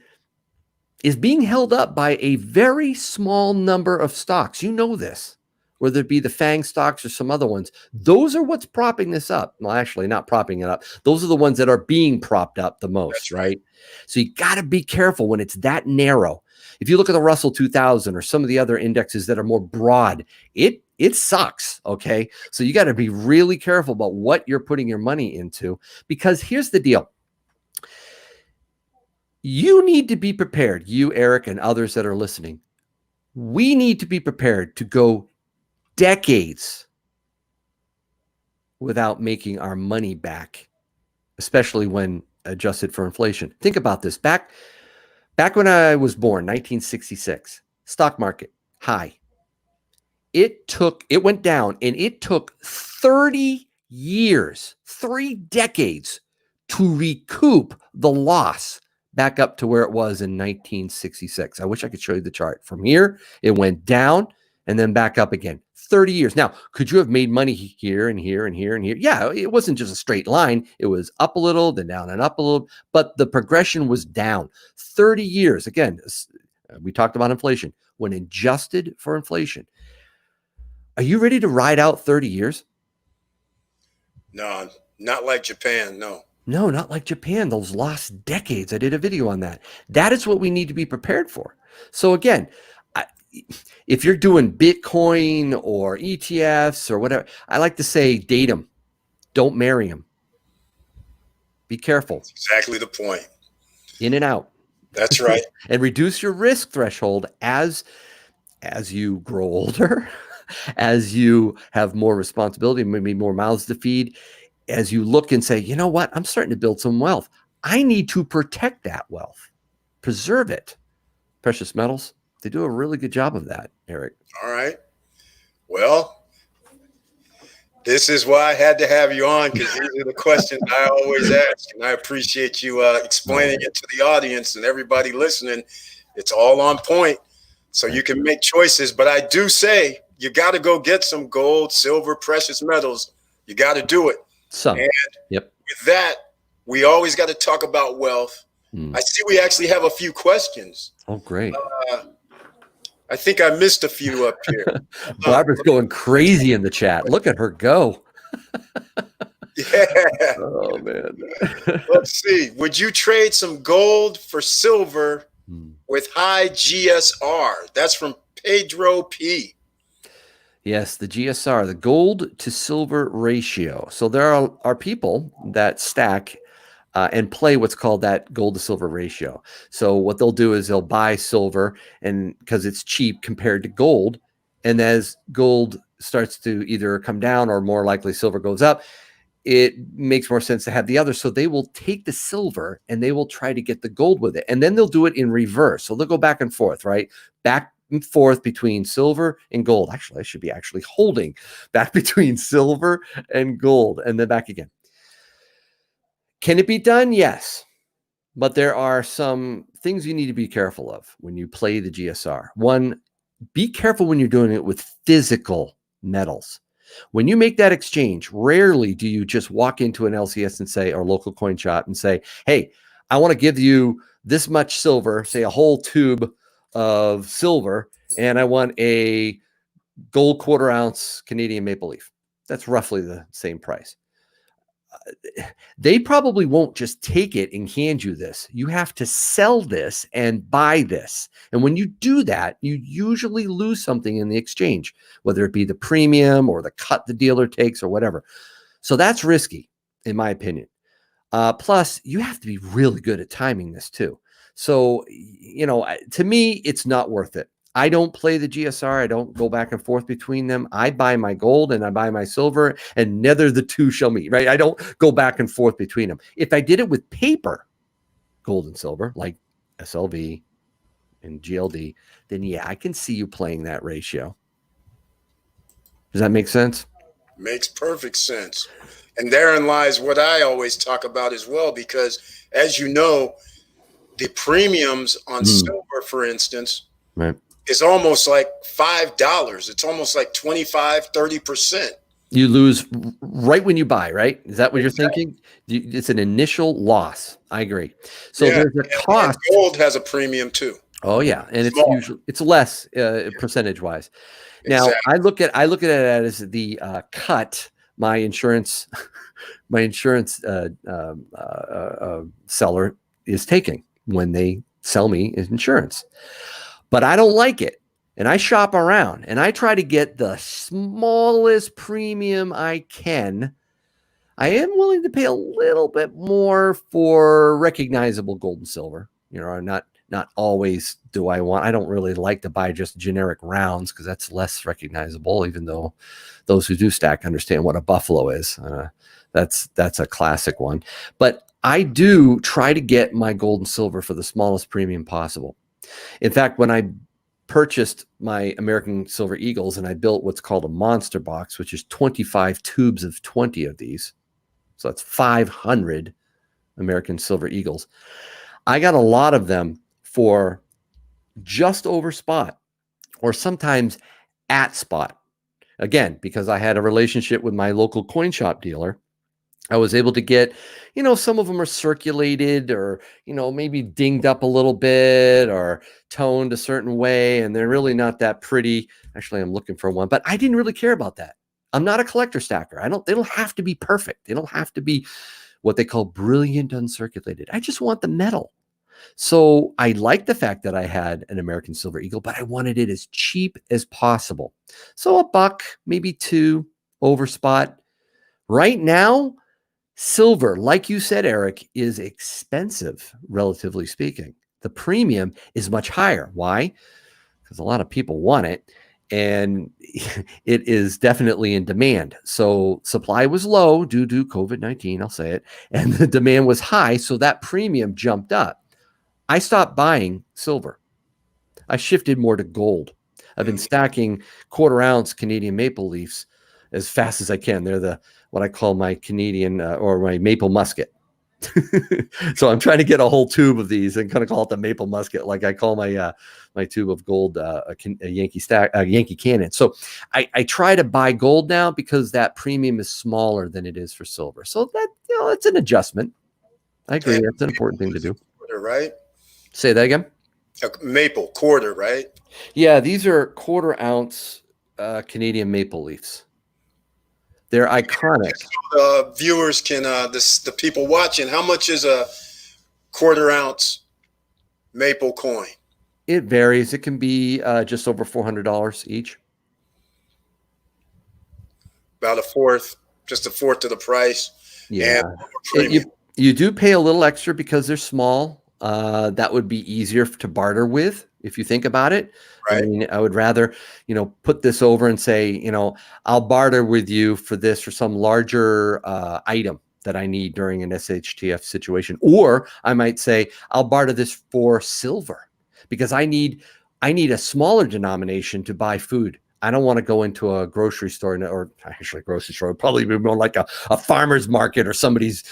held up by a very small number of stocks. You know this, whether it be the FANG stocks or some other ones. Those are what's propping this up. Well, actually, not propping it up. Those are the ones that are being propped up the most, That's right? So you got to be careful when it's that narrow. If you look at the Russell 2000 or some of the other indexes that are more broad, it sucks, okay? So you got to be really careful about what you're putting your money into, because here's the deal. You need to be prepared, you, Eric, and others that are listening. We need to be prepared to go decades without making our money back, especially when adjusted for inflation. Think about this. Back when I was born, 1966, stock market high. It went down, and it took 30 years, 3 decades to recoup the loss back up to where it was in 1966. I wish I could show you the chart. From here, it went down and then back up again. 30 years. Now, could you have made money here and here and here and here? Yeah, it wasn't just a straight line. It was up a little, then down and up a little, but the progression was down. 30 years. Again, we talked about inflation. When adjusted for inflation, are you ready to ride out 30 years? No, not like Japan. No. No, not like Japan, those lost decades. I did a video on that. That is what we need to be prepared for. So again, I, if you're doing Bitcoin or ETFs or whatever, I like to say date them. Don't marry them. Be careful. That's exactly the point. In and out. That's right. And reduce your risk threshold as you grow older, as you have more responsibility, maybe more mouths to feed, as you look and say, you know what, I'm starting to build some wealth. I need to protect that wealth, preserve it. Precious metals, they do a really good job of that, Eric. All right. Well, this is why I had to have you on, because these are the questions I always ask. And I appreciate you explaining it to the audience and everybody listening. It's all on point. So you can make choices. But I do say you got to go get some gold, silver, precious metals. You got to do it. Some. And yep. with that, we always got to talk about wealth. I see we actually have a few questions. Oh, great. I think I missed a few up here. Barbara's going crazy in the chat. Look at her go. Yeah. Oh, man. Let's see. Would you trade some gold for silver with high GSR? That's from Pedro P. Yes, the GSR, the gold to silver ratio. So there are people that stack and play what's called that gold to silver ratio. So what they'll do is they'll buy silver, and because it's cheap compared to gold, and as gold starts to either come down or more likely silver goes up, it makes more sense to have the other. So they will take the silver and they will try to get the gold with it, and then they'll do it in reverse. So they'll go back and forth, right? Back and forth between silver and gold. Actually, I should be actually holding back between silver and gold and then back again. Can it be done? Yes. But there are some things you need to be careful of when you play the GSR. One, be careful when you're doing it with physical metals. When you make that exchange, rarely do you just walk into an LCS and say, or local coin shop and say, hey, I want to give you this much silver, say a whole tube of silver, and I want a gold 1/4 ounce Canadian maple leaf. That's roughly the same price. They probably won't just take it and hand you this. You have to sell this and buy this. And when you do that, you usually lose something in the exchange, whether it be the premium or the cut the dealer takes or whatever. So that's risky, in my opinion. Plus, you have to be really good at timing this too. So, to me, it's not worth it. I don't play the GSR. I don't go back and forth between them. I buy my gold and I buy my silver, and neither the two shall meet, right? I don't go back and forth between them. If I did it with paper, gold and silver, like SLV and GLD, then yeah, I can see you playing that ratio. Does that make sense? Makes perfect sense. And therein lies what I always talk about as well, because as you know, the premiums on silver, for instance, right, is almost like $5. It's almost like 25, 30%. You lose right when you buy, right? Is that what you're thinking? It's an initial loss. I agree. So there's a cost. And gold has a premium too. Oh yeah, and it's usually less percentage wise. Now I look at it as the cut my insurance seller is taking when they sell me insurance. But I don't like it. And I shop around and I try to get the smallest premium I can. I am willing to pay a little bit more for recognizable gold and silver. Not always do I don't really like to buy just generic rounds because that's less recognizable, even though those who do stack understand what a buffalo is. That's a classic one. But I do try to get my gold and silver for the smallest premium possible. In fact, when I purchased my American Silver Eagles and I built what's called a monster box, which is 25 tubes of 20 of these, so that's 500 American Silver Eagles, I got a lot of them for just over spot or sometimes at spot. Again, because I had a relationship with my local coin shop dealer, I was able to get, some of them are circulated or, maybe dinged up a little bit or toned a certain way, and they're really not that pretty. Actually, I'm looking for one, but I didn't really care about that. I'm not a collector stacker. They don't have to be perfect. They don't have to be what they call brilliant uncirculated. I just want the metal. So I like the fact that I had an American Silver Eagle, but I wanted it as cheap as possible. So $1, maybe $2 over spot. Right now, silver, like you said, Eric, is expensive, relatively speaking. The premium is much higher. Why? Because a lot of people want it, and it is definitely in demand. So supply was low due to COVID-19, I'll say it, and the demand was high, so that premium jumped up. I stopped buying silver. I shifted more to gold. I've been stacking quarter-ounce Canadian maple leafs as fast as I can. They're what I call my Canadian or my maple musket. So I'm trying to get a whole tube of these and kind of call it the maple musket, like I call my my tube of gold a Yankee Cannon. So I try to buy gold now because that premium is smaller than it is for silver. So that it's an adjustment. I agree. That's an important thing to do. Right? Say that again. A maple quarter, right? Yeah, these are quarter-ounce Canadian maple leafs. They're iconic. So viewers can, the people watching, how much is a quarter-ounce maple coin? It varies. It can be just over $400 each. About just a fourth of the price. Yeah. You do pay a little extra because they're small. That would be easier to barter with if you think about it. Right. I mean, I would rather, put this over and say, I'll barter with you for this for some larger item that I need during an SHTF situation. Or I might say, I'll barter this for silver because I need a smaller denomination to buy food. I don't want to go into a grocery store, or actually a grocery store would probably be more like a farmer's market or somebody's,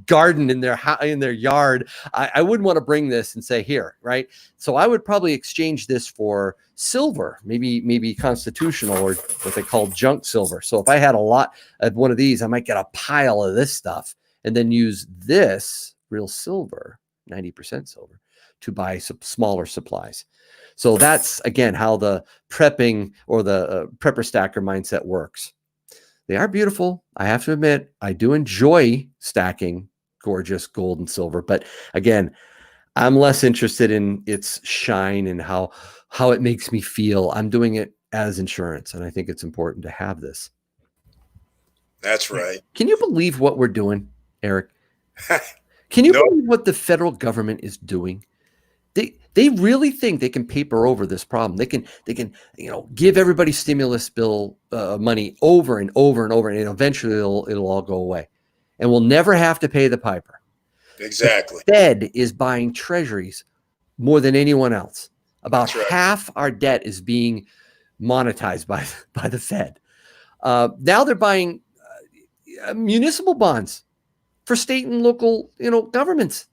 garden in their yard. I wouldn't want to bring this and say here, right? So I would probably exchange this for silver, maybe constitutional or what they call junk silver. So if I had a lot of one of these, I might get a pile of this stuff and then use this real silver, 90% silver, to buy some smaller supplies. So that's, again, how the prepping or the prepper stacker mindset works. They are beautiful. I have to admit, I do enjoy stacking gorgeous gold and silver. But again, I'm less interested in its shine and how it makes me feel. I'm doing it as insurance, and I think it's important to have this. That's right. Can you believe what we're doing, Eric? Can you believe what the federal government is doing? They really think they can paper over this problem. They can give everybody stimulus bill money over and over and over, and eventually it'll all go away, and we'll never have to pay the piper. Exactly. The Fed is buying treasuries more than anyone else. About half our debt is being monetized by the Fed. Now they're buying municipal bonds for state and local governments.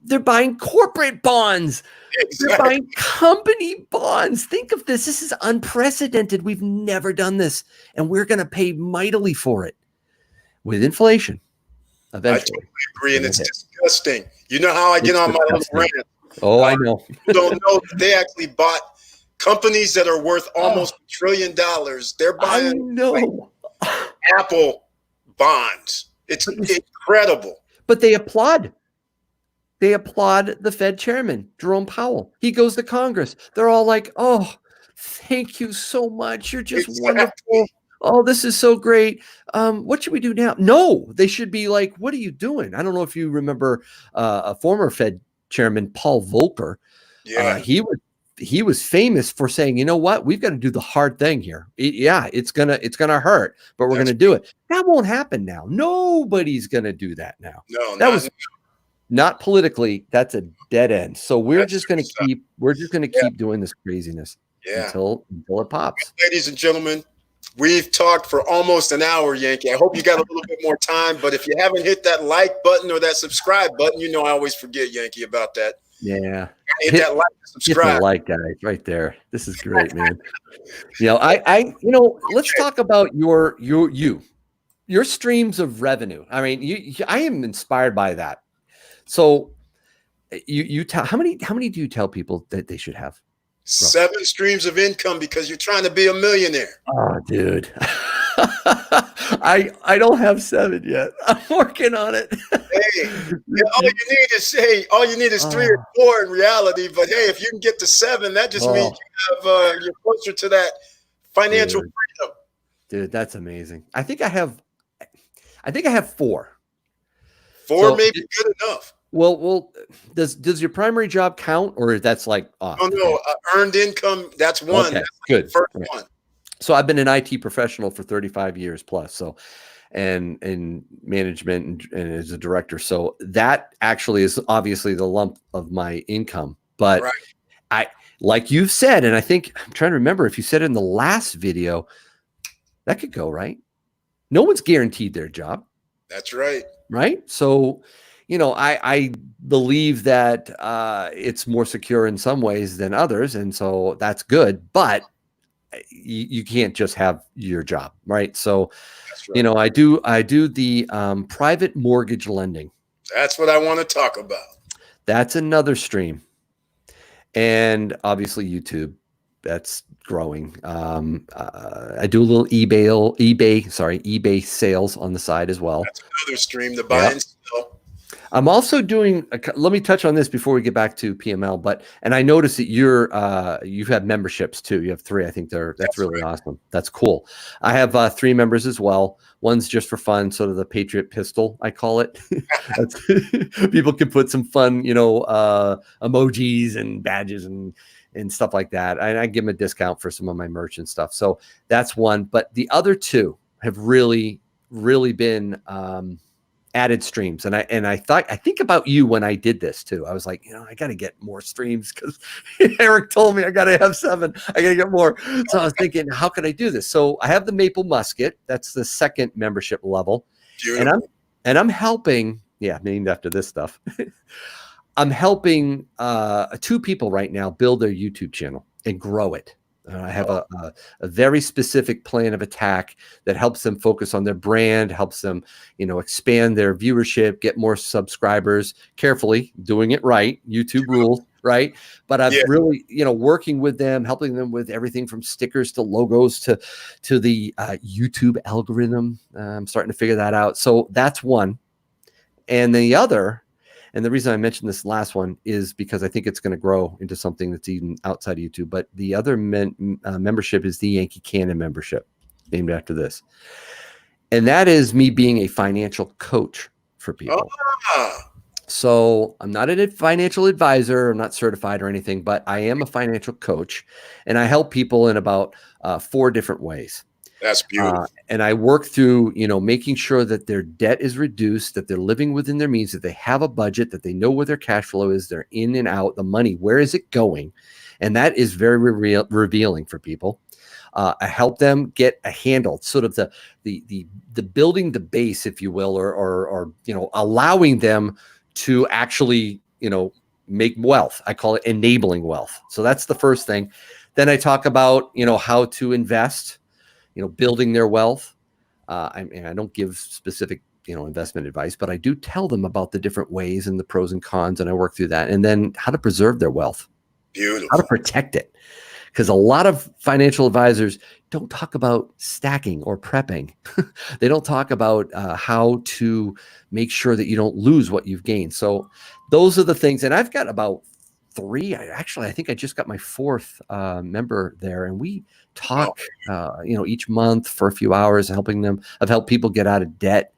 They're buying corporate bonds. Exactly. They're buying company bonds. Think of this. This is unprecedented. We've never done this. And we're going to pay mightily for it with inflation. Eventually. I totally agree. And it's disgusting. You know how I get on my little rant. Oh, I know. People don't know that they actually bought companies that are worth almost $1 trillion. They're buying Apple bonds. It's incredible. But they applaud. They applaud the Fed chairman, Jerome Powell. He goes to Congress. They're all like, oh, thank you so much. You're just wonderful. Oh, this is so great. What should we do now? No, they should be like, what are you doing? I don't know if you remember a former Fed chairman, Paul Volcker. Yeah. He was famous for saying, you know what? We've got to do the hard thing here. It's gonna hurt, but we're gonna do it. That won't happen now. Nobody's gonna do that now. No, not politically. That's a dead end. So we're just going to keep doing this craziness until it pops. Ladies and gentlemen, we've talked for almost an hour, Yankee. I hope you got a little bit more time, but if you haven't hit that like button or that subscribe button, I always forget, Yankee, about that. Yeah. Hit that like, subscribe. Hit the like, guys, right there. This is great, man. Let's talk about your streams of revenue. I mean, I am inspired by that. So you tell how many do you tell people that they should have? 7 streams of income because you're trying to be a millionaire. Oh, dude. I don't have 7 yet. I'm working on it. Hey, yeah, all you need is 3 or 4 in reality. But hey, if you can get to 7, that just means you're closer to that financial freedom. Dude, that's amazing. I think I have 4. 4 may be good enough. Well, does your primary job count, or that's like off? Oh no, earned income. That's one. Okay, that's good. The first one. So I've been an IT professional for 35 years plus. So, and in management and as a director. So that actually is obviously the lump of my income. But like you've said, and I think I'm trying to remember if you said it in the last video, that could go right. No one's guaranteed their job. That's right. Right. So, I believe that it's more secure in some ways than others. And so that's good. But you can't just have your job. Right. So, right. I do the private mortgage lending. That's what I want to talk about. That's another stream. And obviously YouTube, that's growing. I do a little eBay sales on the side as well. That's another stream, the buy and sell. I'm also doing, let me touch on this before we get back to PML, and I noticed that you've had memberships too. You have 3. I think that's really awesome. That's cool. I have 3 members as well. One's just for fun, sort of the Patriot Pistol, I call it. People can put some fun, emojis and badges and stuff like that. And I give them a discount for some of my merch and stuff. So that's one. But the other 2 have really, really been added streams. And I think about you when I did this too. I was like, I got to get more streams because Eric told me I got to have 7. I got to get more. So I was thinking, how could I do this? So I have the Maple Musket. That's the 2nd membership level. Beautiful. And I'm helping. Yeah, named after this stuff. I'm helping 2 people right now build their YouTube channel and grow it. I have a very specific plan of attack that helps them focus on their brand, helps them, expand their viewership, get more subscribers, carefully doing it right. YouTube rules, right? But I've really, working with them, helping them with everything from stickers to logos to the YouTube algorithm. I'm starting to figure that out. So that's one. And the other, and the reason I mentioned this last one is because I think it's going to grow into something that's even outside of YouTube. But the other membership is the Yankee Cannon membership, named after this. And that is me being a financial coach for people. So I'm not a financial advisor. I'm not certified or anything, but I am a financial coach. And I help people in about 4 different ways. That's beautiful. And I work through, making sure that their debt is reduced, that they're living within their means, that they have a budget, that they know where their cash flow is, they're in and out, the money, where is it going? And that is very revealing for people. I help them get a handle, sort of the building the base, if you will, or allowing them to actually, make wealth. I call it enabling wealth. So that's the first thing. Then I talk about, how to invest, building their wealth. I don't give specific, investment advice, but I do tell them about the different ways and the pros and cons, and I work through that. And then how to preserve their wealth. Beautiful. How to protect it. Because a lot of financial advisors don't talk about stacking or prepping. They don't talk about how to make sure that you don't lose what you've gained. So those are the things. And I've got about 3. I think I just got my 4th member there, and we talk, each month for a few hours, helping them. I've helped people get out of debt.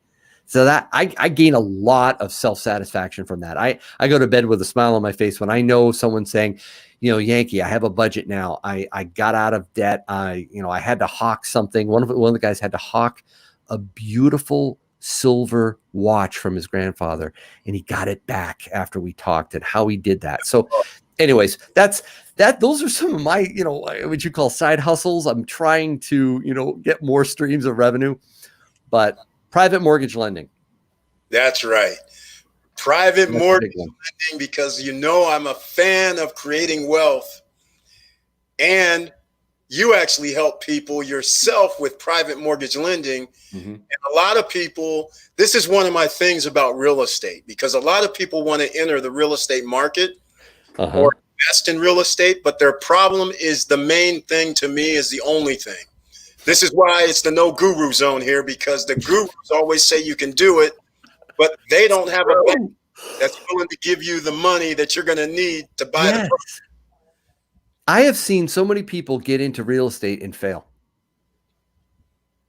So that I gain a lot of self-satisfaction from that. I go to bed with a smile on my face when I know someone's saying, Yankee, I have a budget now. I got out of debt. I had to hawk something. One of the guys had to hawk a beautiful silver watch from his grandfather, and he got it back after we talked, and how he did that. So anyways, those are some of my, what you call side hustles. I'm trying to, get more streams of revenue, but private mortgage lending. That's right. Private mortgage lending, because I'm a fan of creating wealth, and you actually help people yourself with private mortgage lending. Mm-hmm. And a lot of people, this is one of my things about real estate, because a lot of people want to enter the real estate market or invest in real estate, but their problem is the main thing to me is the only thing. This is why it's the no guru zone here, because the gurus always say you can do it, but they don't have a bank that's willing to give you the money that you're going to need to buy the property. I have seen so many people get into real estate and fail.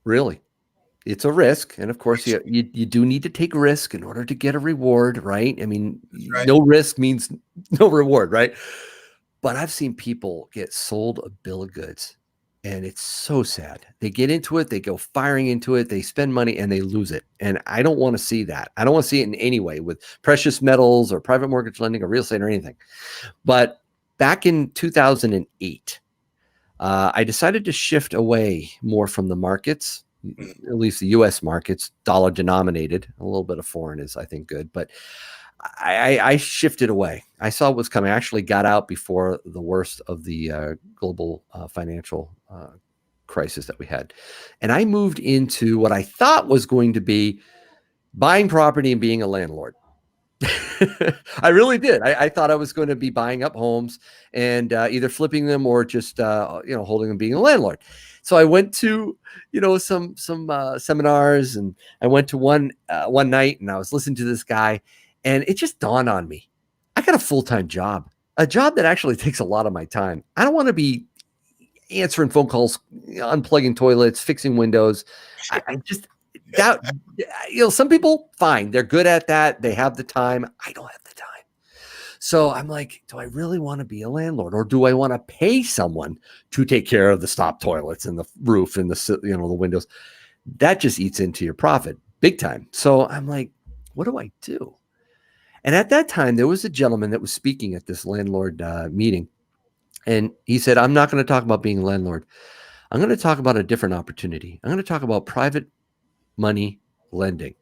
Really. It's a risk. And of course, you do need to take risk in order to get a reward, right? I mean, right. No risk means no reward, right? But I've seen people get sold a bill of goods, and it's so sad. They get into it, they go firing into it, they spend money, and they lose it. And I don't want to see that. I don't want to see it in any way with precious metals or private mortgage lending or real estate or anything. But back in 2008, I decided to shift away more from the markets, at least the U.S. markets, dollar denominated. A little bit of foreign is, I think, good. But I shifted away. I saw what was coming. I actually got out before the worst of the global financial crisis that we had. And I moved into what I thought was going to be buying property and being a landlord. I really did. I thought I was going to be buying up homes and either flipping them or just holding them, being a landlord. So I went to some seminars, and I went to one night, and I was listening to this guy, and it just dawned on me: I got a full-time job, a job that actually takes a lot of my time. I don't want to be answering phone calls, unplugging toilets, fixing windows. I just that some people, fine, they're good at that, they have the time. I don't have the time. So I'm like, do I really want to be a landlord, or do I want to pay someone to take care of the stop toilets and the roof and the the windows? That just eats into your profit big time. So I'm like, what do I do? And at that time, there was a gentleman that was speaking at this landlord meeting, and he said, I'm not going to talk about being a landlord. I'm going to talk about a different opportunity. I'm going to talk about private money lending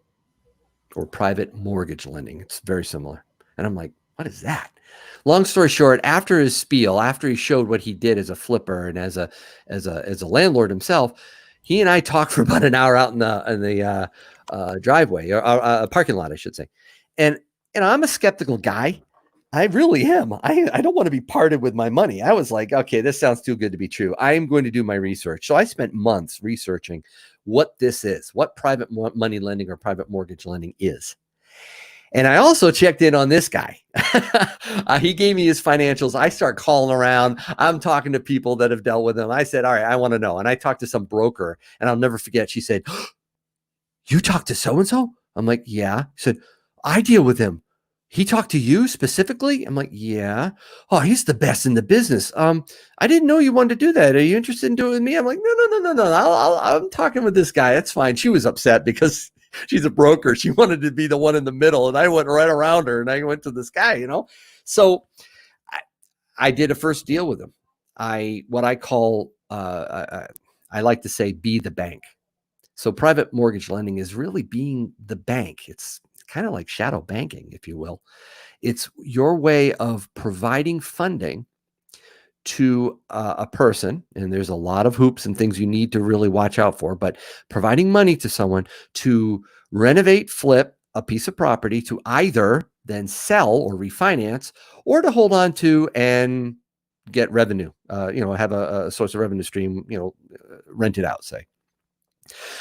or private mortgage lending. It's very similar. And I'm like, what is that? Long story short, after his spiel, after he showed what he did as a flipper and as a landlord himself, he and I talked for about an hour out in the driveway, or parking lot, I should say. And I'm a skeptical guy. I really am. I don't want to be parted with my money. I was like, okay, this sounds too good to be true. I am going to do my research. So I spent months researching what this is, what private money lending or private mortgage lending is. And I also checked in on this guy. He gave me his financials. I start calling around. I'm talking to people that have dealt with him. I said, all right, I want to know. And I talked to some broker, and I'll never forget. She said, you talked to so-and-so? I'm like, yeah. She said, I deal with him. He talked to you specifically? I'm like, yeah. Oh, he's the best in the business. I didn't know you wanted to do that. Are you interested in doing it with me? I'm like, no. I'm talking with this guy. That's fine. She was upset because she's a broker. She wanted to be the one in the middle, and I went right around her, and I went to this guy, So I did a first deal with him. I like to say, be the bank. So private mortgage lending is really being the bank. It's kind of like shadow banking, if you will. It's your way of providing funding to a person, and there's a lot of hoops and things you need to really watch out for, but providing money to someone to renovate, flip a piece of property, to either then sell or refinance, or to hold on to and get revenue, have a source of revenue stream, rent it out, say.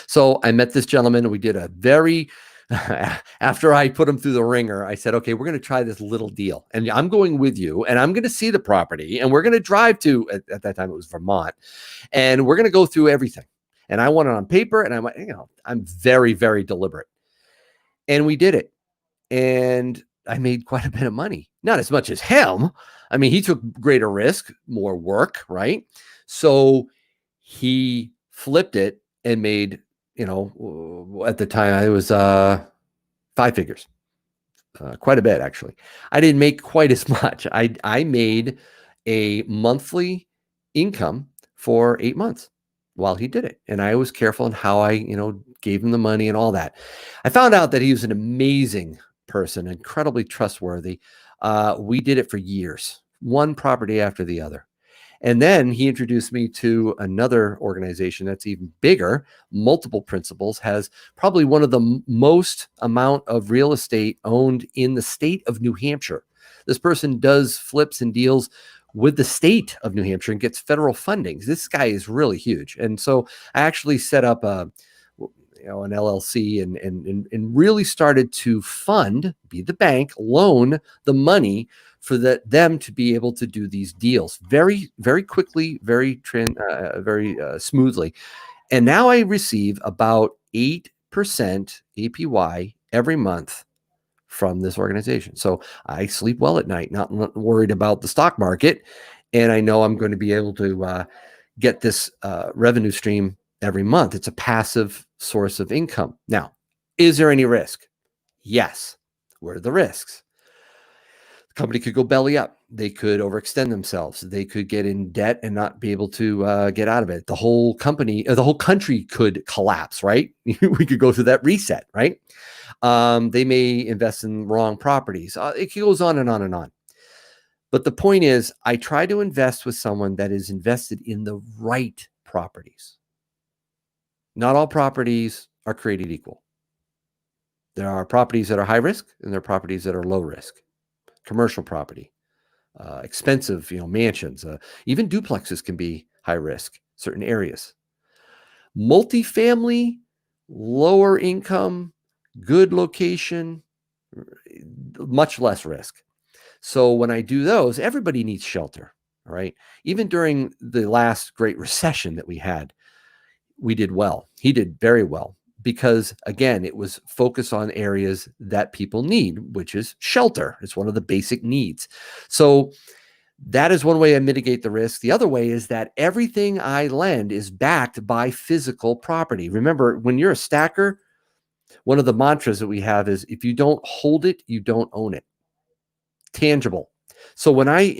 So I met this gentleman, and we did a very after I put him through the ringer, I said, okay, we're going to try this little deal, and I'm going with you, and I'm going to see the property, and we're going to drive to, at that time it was Vermont, and we're going to go through everything. And I want it on paper, and I'm very, very deliberate. And we did it. And I made quite a bit of money, not as much as him. I mean, he took greater risk, more work, right? So he flipped it and made, at the time I was 5 figures, quite a bit, actually. I didn't make quite as much. I made a monthly income for 8 months while he did it. And I was careful in how I, gave him the money and all that. I found out that he was an amazing person, incredibly trustworthy. We did it for years, one property after the other. And then he introduced me to another organization that's even bigger, multiple principals, has probably one of the most amount of real estate owned in the state of New Hampshire. This person does flips and deals with the state of New Hampshire and gets federal funding. This guy is really huge. And so I actually set up an LLC and really started to be the bank, loan the money for them to be able to do these deals very, very quickly, very smoothly. And now I receive about 8% APY every month from this organization. So I sleep well at night, not worried about the stock market. And I know I'm going to be able to get this revenue stream every month. It's a passive source of income. Now, is there any risk? Yes. What are the risks? The company could go belly up. They could overextend themselves. They could get in debt and not be able to get out of it. The whole country could collapse, right? We could go through that reset, right? They may invest in wrong properties. It goes on and on and on. But the point is, I try to invest with someone that is invested in the right properties. Not all properties are created equal. There are properties that are high risk, and there are properties that are low risk. Commercial property, expensive, mansions, even duplexes can be high risk, certain areas. Multifamily, lower income, good location, much less risk. So when I do those, everybody needs shelter. All right. Even during the last Great Recession that we had, we did well. He did very well because, again, it was focused on areas that people need, which is shelter. It's one of the basic needs. So that is one way I mitigate the risk. The other way is that everything I lend is backed by physical property. Remember, when you're a stacker, one of the mantras that we have is if you don't hold it, you don't own it. Tangible. So when I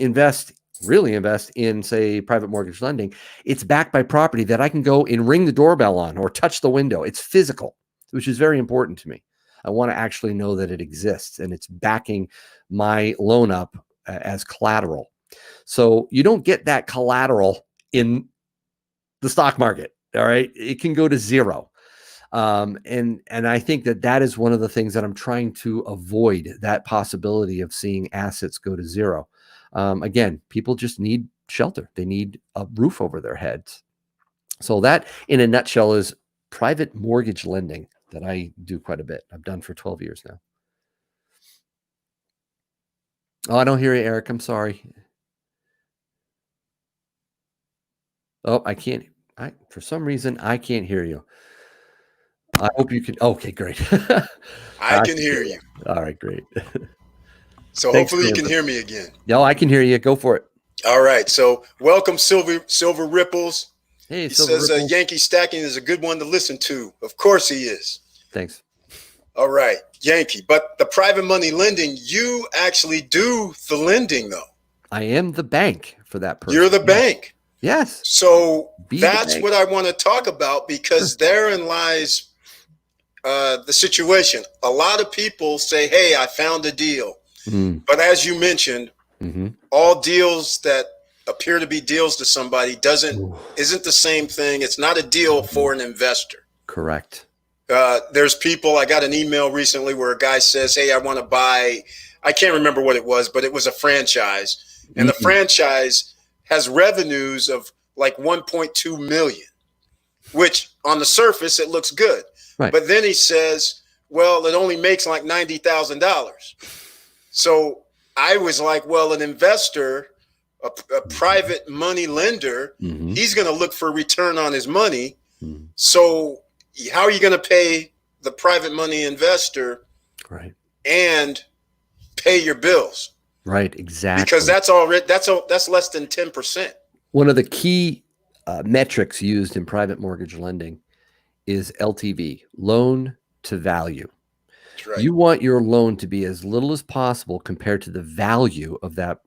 really invest in, say, private mortgage lending, it's backed by property that I can go and ring the doorbell on or touch the window. It's physical, which is very important to me. I want to actually know that it exists and it's backing my loan up as collateral. So you don't get that collateral in the stock market. All right. It can go to zero. And I think that is one of the things that I'm trying to avoid, that possibility of seeing assets go to zero. Again, people just need shelter. They need a roof over their heads. So that, in a nutshell, is private mortgage lending that I do quite a bit. I've done for 12 years now. Oh, I don't hear you, Eric. I'm sorry. Oh, I can't. For some reason, I can't hear you. I hope you can. Okay, great. I can hear you. All right, great. So Thanks, hopefully you can hear me again. No, I can hear you. Go for it. All right. So welcome, Silver Ripples. Hey, he Silver says Ripples. Yankee Stacking is a good one to listen to. Of course he is. Thanks. All right, Yankee. But the private money lending, you actually do the lending, though. I am the bank for that person. You're the bank. Yes. So that's what I want to talk about, because therein lies the situation. A lot of people say, hey, I found a deal. But as you mentioned, all deals that appear to be deals to somebody isn't the same thing. It's not a deal for an investor. Correct. There's people, I got an email recently where a guy says, hey, I want to buy, I can't remember what it was, but it was a franchise. And the franchise has revenues of like 1.2 million, which on the surface, it looks good. Right. But then he says, well, it only makes like $90,000. So I was like, well, an investor, a private money lender, he's going to look for a return on his money. So how are you going to pay the private money investor and pay your bills? Right, exactly. Because that's less than 10%. One of the key metrics used in private mortgage lending is LTV, loan to value. That's right. You want your loan to be as little as possible compared to the value of that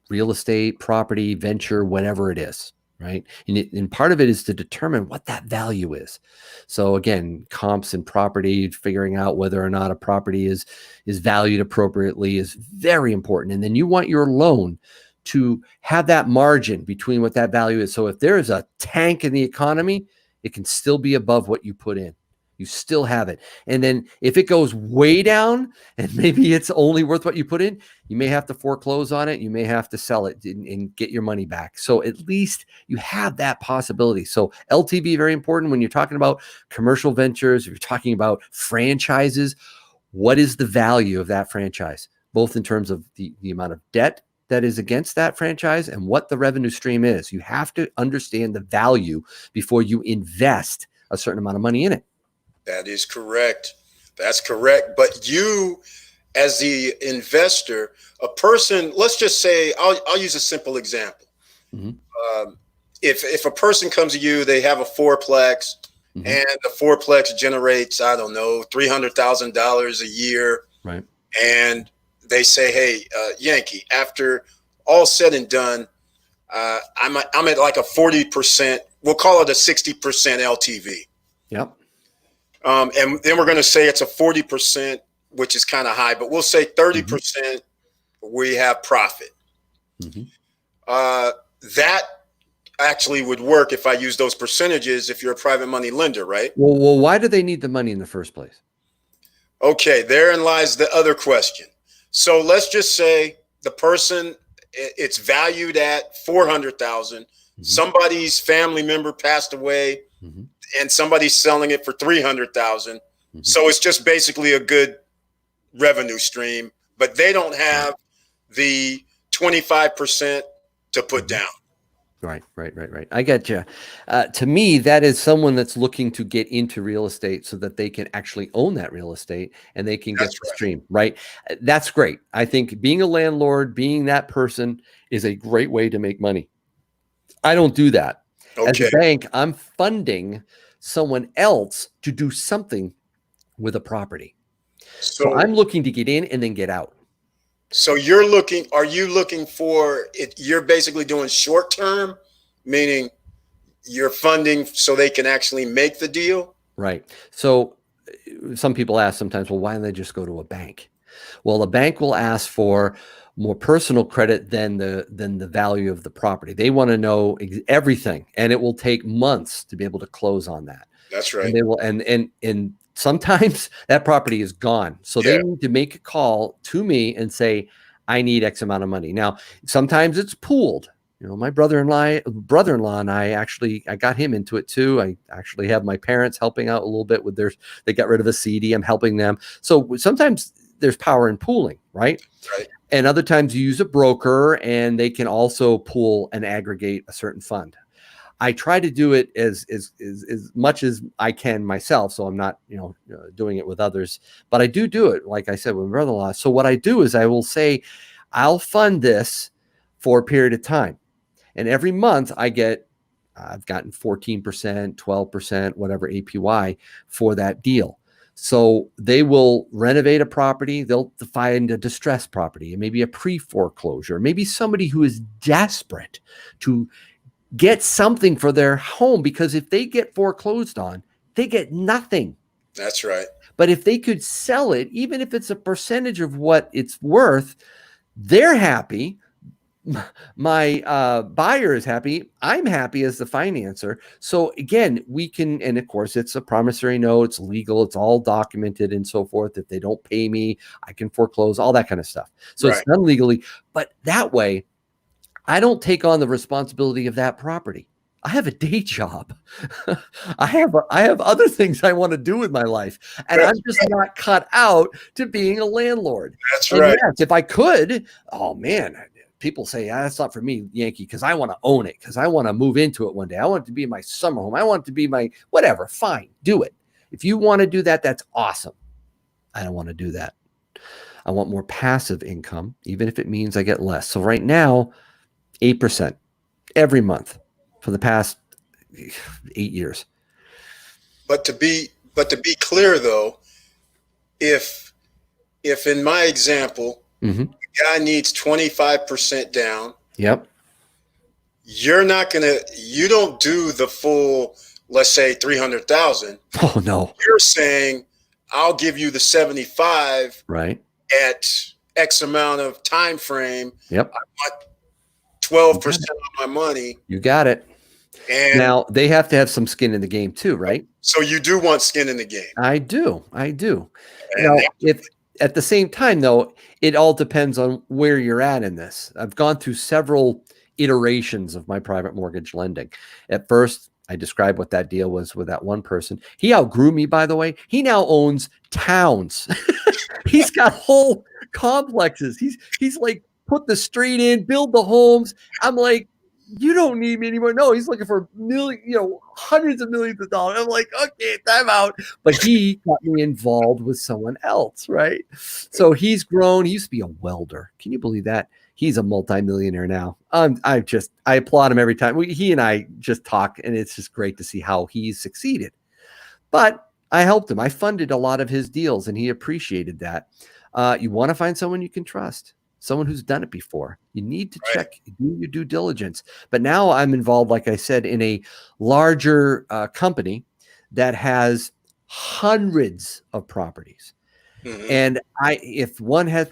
real estate, property, venture, whatever it is, right? And part of it is to determine what that value is. So again, comps and property, figuring out whether or not a property is valued appropriately is very important. And then you want your loan to have that margin between what that value is. So if there is a tank in the economy, it can still be above what you put in. You still have it. And then if it goes way down and maybe it's only worth what you put in, you may have to foreclose on it. You may have to sell it and get your money back. So at least you have that possibility. So LTV, very important when you're talking about commercial ventures, if you're talking about franchises. What is the value of that franchise, both in terms of the amount of debt that is against that franchise and what the revenue stream is? You have to understand the value before you invest a certain amount of money in it. That is correct. That's correct. But you, as the investor, a person, let's just say, I'll use a simple example. Mm-hmm. If a person comes to you, they have a fourplex, mm-hmm. and the fourplex generates, I don't know, $300,000 a year. Right. And they say, hey, Yankee, after all said and done, I'm at like a 40%, we'll call it a 60% LTV. Yep. And then we're going to say it's a 40%, which is kind of high, but we'll say 30% mm-hmm. we have profit. Mm-hmm. That actually would work if I use those percentages if you're a private money lender, right? Well, why do they need the money in the first place? Okay, therein lies the other question. So let's just say the person, it's valued at 400,000. Mm-hmm. Somebody's family member passed away. Mm-hmm. And somebody's selling it for 300,000. Mm-hmm. So it's just basically a good revenue stream, but they don't have the 25% to put down. Right. I get you. To me, that is someone that's looking to get into real estate so that they can actually own that real estate and they can get the stream, right? That's great. I think being a landlord, being that person is a great way to make money. I don't do that. Okay. As a bank, I'm funding someone else to do something with a property. So I'm looking to get in and then get out. So are you looking for it? You're basically doing short term, meaning you're funding so they can actually make the deal? Right. So some people ask sometimes, well, why don't they just go to a bank? Well, a bank will ask for more personal credit than the value of the property. They want to know everything, and it will take months to be able to close on that. That's right. And they will, and sometimes that property is gone. So they need to make a call to me and say, I need X amount of money. Now, sometimes it's pooled. You know, my brother-in-law and I got him into it too. I actually have my parents helping out a little bit with they got rid of a CD. I'm helping them. So sometimes there's power in pooling, right? Right. And other times you use a broker and they can also pool and aggregate a certain fund. I try to do it as much as I can myself. So I'm not, doing it with others, but I do it, like I said, with my brother-in-law. So what I do is I will say, I'll fund this for a period of time. And every month I've gotten 14%, 12%, whatever APY for that deal. So they will renovate a property. They'll find a distressed property and maybe a pre-foreclosure, maybe somebody who is desperate to get something for their home, because if they get foreclosed on, they get nothing. That's right. But if they could sell it, even if it's a percentage of what it's worth, they're happy. My buyer is happy. I'm happy as the financer. So again, we can, and of course it's a promissory note, it's legal, it's all documented and so forth. If they don't pay me, I can foreclose, all that kind of stuff. So It's done legally, but that way I don't take on the responsibility of that property. I have a day job. I have other things I want to do with my life, and I'm just not cut out to being a landlord. That's right. Yes, if I could, oh man, people say, that's not for me, Yankee, because I want to own it, because I want to move into it one day. I want it to be my summer home. I want it to be my whatever. Fine, do it. If you want to do that, that's awesome. I don't want to do that. I want more passive income, even if it means I get less. So right now, 8% every month for the past 8 years. But to be clear though, if in my example, the guy needs 25% down. Yep. You don't do the full, let's say 300,000. Oh no. You're saying I'll give you the 75 right at X amount of time frame. Yep. I want 12% of my money. You got it. And Now they have to have some skin in the game too, right? so you do want skin in the game. I do. I do. And Now, if at the same time, though, it all depends on where you're at in this. I've gone through several iterations of my private mortgage lending. At first, I described what that deal was with that one person. He outgrew me, by the way. He now owns towns. He's got whole complexes. He's like put the street in, build the homes. I'm like, you don't need me anymore. No, he's looking for hundreds of millions of dollars. I'm like, okay, time out. But he got me involved with someone else, right? So he's grown. He used to be a welder. Can you believe that? He's a multimillionaire now. I applaud him every time. He and I just talk, and it's just great to see how he's succeeded. But I helped him. I funded a lot of his deals, and he appreciated that. You want to find someone you can trust, someone who's done it before. You need to check, do your due diligence. But now I'm involved, like I said, in a larger company that has hundreds of properties. Mhm. And if one has,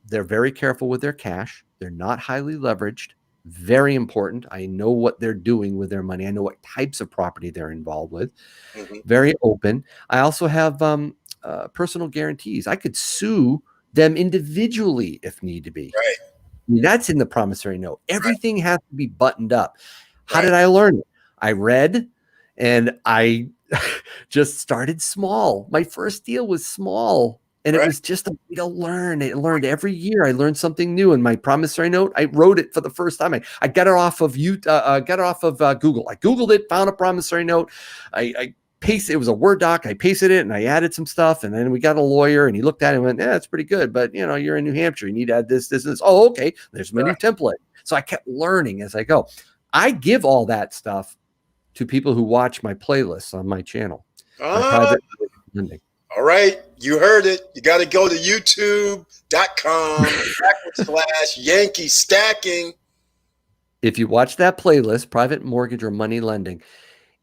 they're very careful with their cash. They're not highly leveraged. Very important. I know what they're doing with their money. I know what types of property they're involved with. Mhm. Very open. I also have personal guarantees. I could sue them individually if need to be. Right. I mean, that's in the promissory note. Everything has to be buttoned up. How Right. did I learn it? I read, and I just started small. My first deal was small, and it Right. was just a way to learn. I learned every year. I learned something new. In my promissory note, I wrote it for the first time. I got it off of Google. I Googled it, found a promissory note. I pasted. It was a Word doc. I pasted it, and I added some stuff. And then we got a lawyer, and he looked at it and went, "Yeah, that's pretty good. But you're in New Hampshire. You need to add this, this, and this." Oh, okay. There's my new template. So I kept learning as I go. I give all that stuff to people who watch my playlists on my channel. My private lending. All right. You heard it. You got to go to youtube.com/Yankee Stacking. If you watch that playlist, private mortgage or money lending,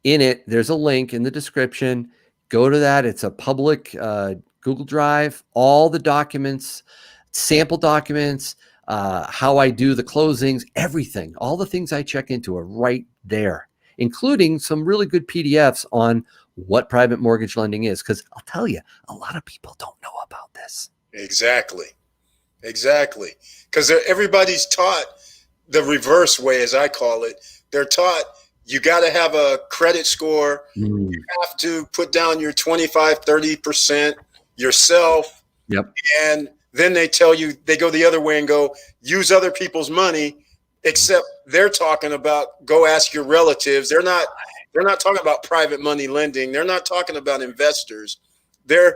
in it, there's a link in the description. Go to that. It's a public Google Drive. All the documents, sample documents, how I do the closings, everything. All the things I check into are right there, including some really good PDFs on what private mortgage lending is. Because I'll tell you, a lot of people don't know about this. Exactly. Because everybody's taught the reverse way, as I call it. They're taught you got to have a credit score. You have to put down your 25, 30% yourself. Yep. And then they tell you, they go the other way and go, use other people's money, except they're talking about go ask your relatives. They're not talking about private money lending. They're not talking about investors. They're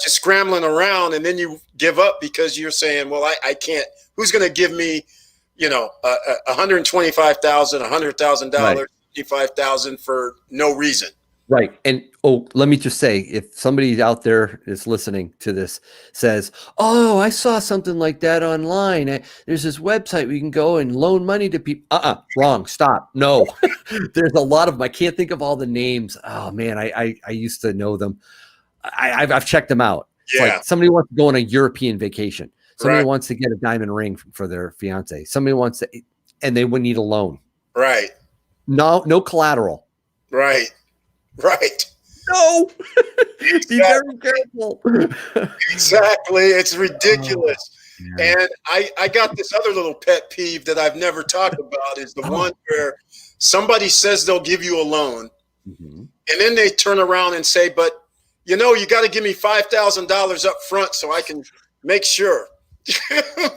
just scrambling around, and then you give up because you're saying, well, I can't. Who's going to give me, $125,000, $100,000, $55,000 for no reason? Right. And let me just say, if somebody out there is listening to this says, "Oh, I saw something like that online. There's this website where you can go and loan money to people." Wrong. Stop. No. There's a lot of them. I can't think of all the names. Oh man, I used to know them. I've checked them out. It's like somebody wants to go on a European vacation. Somebody wants to get a diamond ring for their fiance. Somebody wants to, and they would need a loan. Right. No collateral. Right. No. Be very careful. Exactly. It's ridiculous. And I got this other little pet peeve that I've never talked about is the one where somebody says they'll give you a loan, and then they turn around and say, but you got to give me $5,000 up front so I can make sure.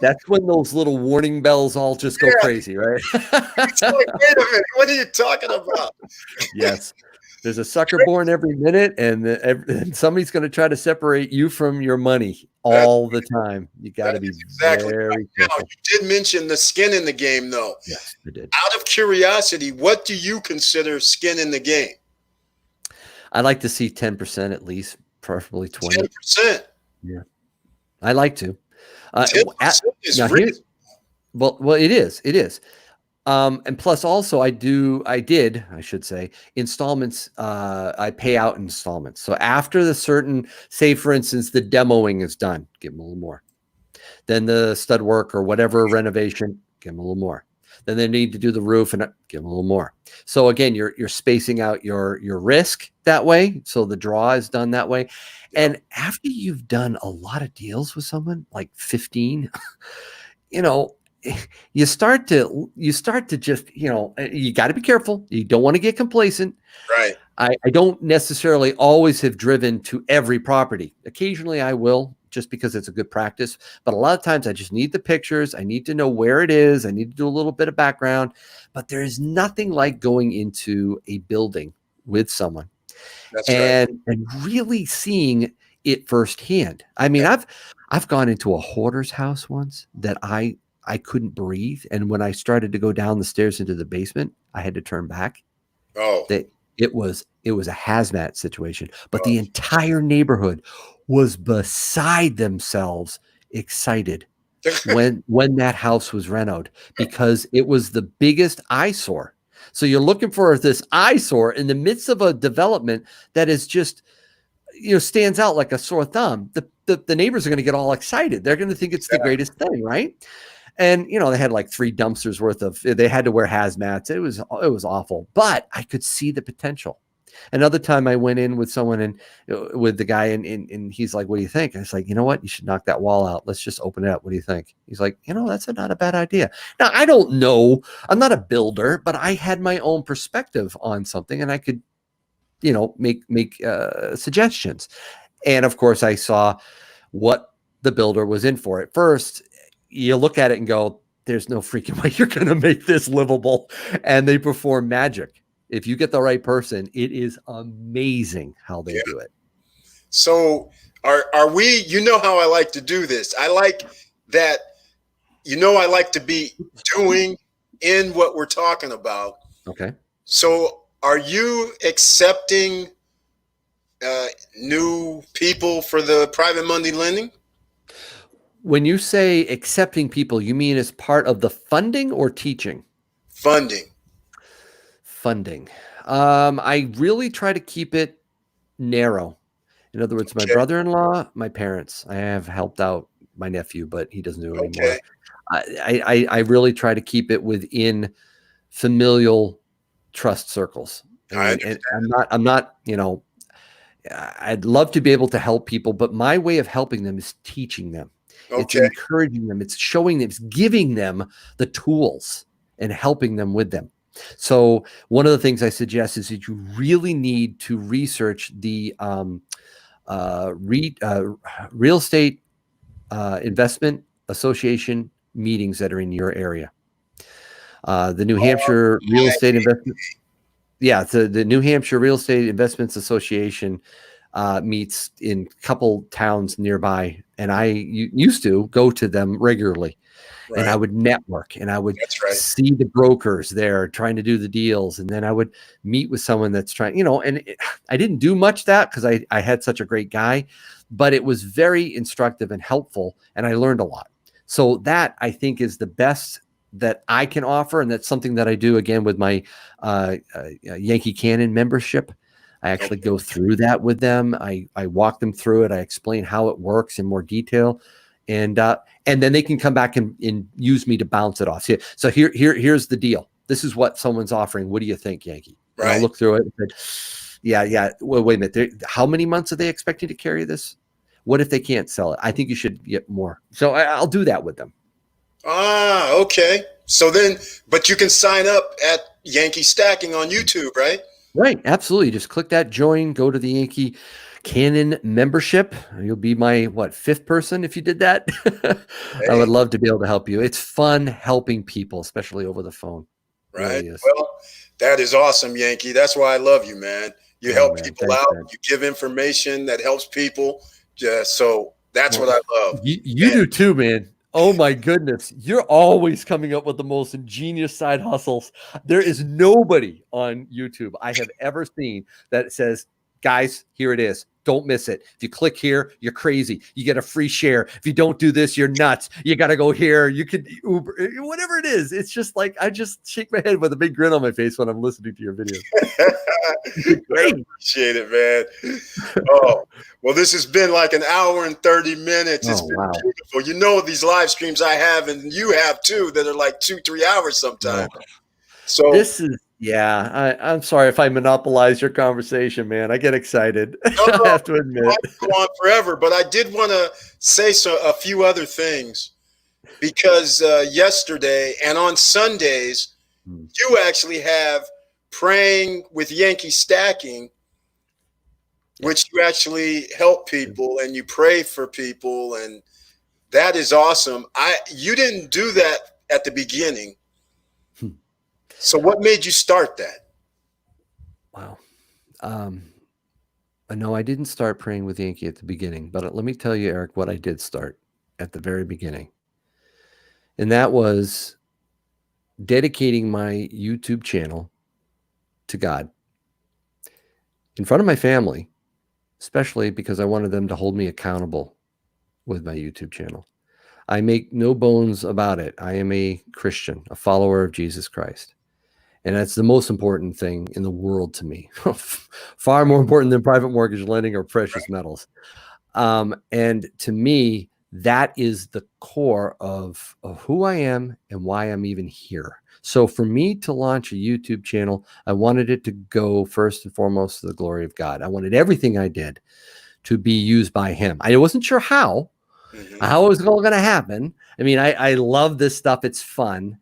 That's when those little warning bells all just go crazy, right? It's like, wait a minute, what are you talking about? Yes. There's a sucker born every minute, and somebody's going to try to separate you from your money all the time. You got to be very careful. Now, you did mention the skin in the game, though. Yes, I did. Out of curiosity, what do you consider skin in the game? I like to see 10% at least, preferably 20. 10%. Yeah, I like to. 10% is rich. Well, it is. It is. And plus also I did installments. I pay out installments. So after the certain, say for instance, the demoing is done, give them a little more. Then the stud work or whatever renovation, give them a little more. Then they need to do the roof and give them a little more. So again, you're spacing out your risk that way. So the draw is done that way. And after you've done a lot of deals with someone, like 15, you know, you start to just, you got to be careful. You don't want to get complacent. Right. I don't necessarily always have driven to every property. Occasionally I will, just because it's a good practice. But a lot of times I just need the pictures. I need to know where it is. I need to do a little bit of background. But there is nothing like going into a building with someone and really seeing it firsthand. I mean, I've gone into a hoarder's house once that I couldn't breathe. And when I started to go down the stairs into the basement, I had to turn back. Oh. It was a hazmat situation, but the entire neighborhood was beside themselves excited when that house was renovated, because it was the biggest eyesore. So you're looking for this eyesore in the midst of a development that is just, stands out like a sore thumb. The neighbors are going to get all excited. They're going to think it's the greatest thing, right? And, they had like 3 dumpsters worth they had to wear hazmats. It was awful, but I could see the potential. Another time I went in with someone and with the guy and he's like, what do you think? And it's like, you know what? You should knock that wall out. Let's just open it up. What do you think? He's like, that's not a bad idea. Now, I don't know. I'm not a builder, but I had my own perspective on something and I could, make suggestions. And of course I saw what the builder was in for. At first, you look at it and go, there's no freaking way you're going to make this livable. And they perform magic. If you get the right person, it is amazing how they do it. So are we, how I like to do this. I like that, I like to be doing in what we're talking about. Okay. So are you accepting new people for the private money lending? When you say accepting people, you mean as part of the funding or teaching? Funding. I really try to keep it narrow. In other words, my brother-in-law, my parents. I have helped out my nephew, but he doesn't do it anymore. I really try to keep it within familial trust circles. And I'm not, I'd love to be able to help people, but my way of helping them is teaching them. It's encouraging them. It's showing them. It's giving them the tools and helping them with them. So one of the things I suggest is that you really need to research the real estate investment association meetings that are in your area. The New Hampshire Real Estate Investment. Yeah, the New Hampshire Real Estate Investments Association meets in a couple towns nearby, and I used to go to them regularly. Right. And I would network and I would see the brokers there trying to do the deals. And then I would meet with someone that's trying, I didn't do much that because I had such a great guy, but it was very instructive and helpful. And I learned a lot. So that I think is the best that I can offer. And that's something that I do again with my Yankee Cannon membership. I actually go through that with them. I walk them through it. I explain how it works in more detail. And then they can come back and use me to bounce it off. So here's the deal. This is what someone's offering. What do you think, Yankee? Right. And I'll look through it and say, yeah. Well, wait a minute. How many months are they expecting to carry this? What if they can't sell it? I think you should get more. So I'll do that with them. Okay. So then, but you can sign up at Yankee Stacking on YouTube, right? Right. Absolutely. Just click that join, go to the Yankee Cannon membership. You'll be my 5th person if you did that. Hey. I would love to be able to help you. It's fun helping people, especially over the phone. Right. Really, well, that is awesome, Yankee. That's why I love you, man. You help people out. Man. You give information that helps people. So that's what I love. You do too, man. Oh my goodness. You're always coming up with the most ingenious side hustles. There is nobody on YouTube I have ever seen that says, guys, here it is. don't miss it. If you click here, you're crazy. You get a free share. If you don't do this, you're nuts. You got to go here. You can Uber, whatever it is. It's just like, I just shake my head with a big grin on my face when I'm listening to your videos. Great. I appreciate it, man. Oh, well, this has been like an hour and 30 minutes. It's been beautiful. You know, these live streams I have, and you have too, that are like 2-3 hours sometimes. So this is, I'm sorry if I monopolize your conversation, man. I get excited. No, I have to admit. I could go on forever, but I did want to say a few other things, because yesterday and on Sundays, you actually have Praying with Yankee Stacking, which you actually help people and you pray for people, and that is awesome. You didn't do that at the beginning. So what made you start that? Wow. No, I didn't start Praying with Yankee at the beginning, but let me tell you, Eric, what I did start at the very beginning. And that was dedicating my YouTube channel to God in front of my family, especially because I wanted them to hold me accountable with my YouTube channel. I make no bones about it. I am a Christian, a follower of Jesus Christ. And that's the most important thing in the world to me. Far more important than private mortgage lending or precious metals. And to me, that is the core of who I am and why I'm even here. So for me to launch a YouTube channel, I wanted it to go first and foremost to the glory of God. I wanted everything I did to be used by him. I wasn't sure how it was going to happen. I mean, I love this stuff. It's fun.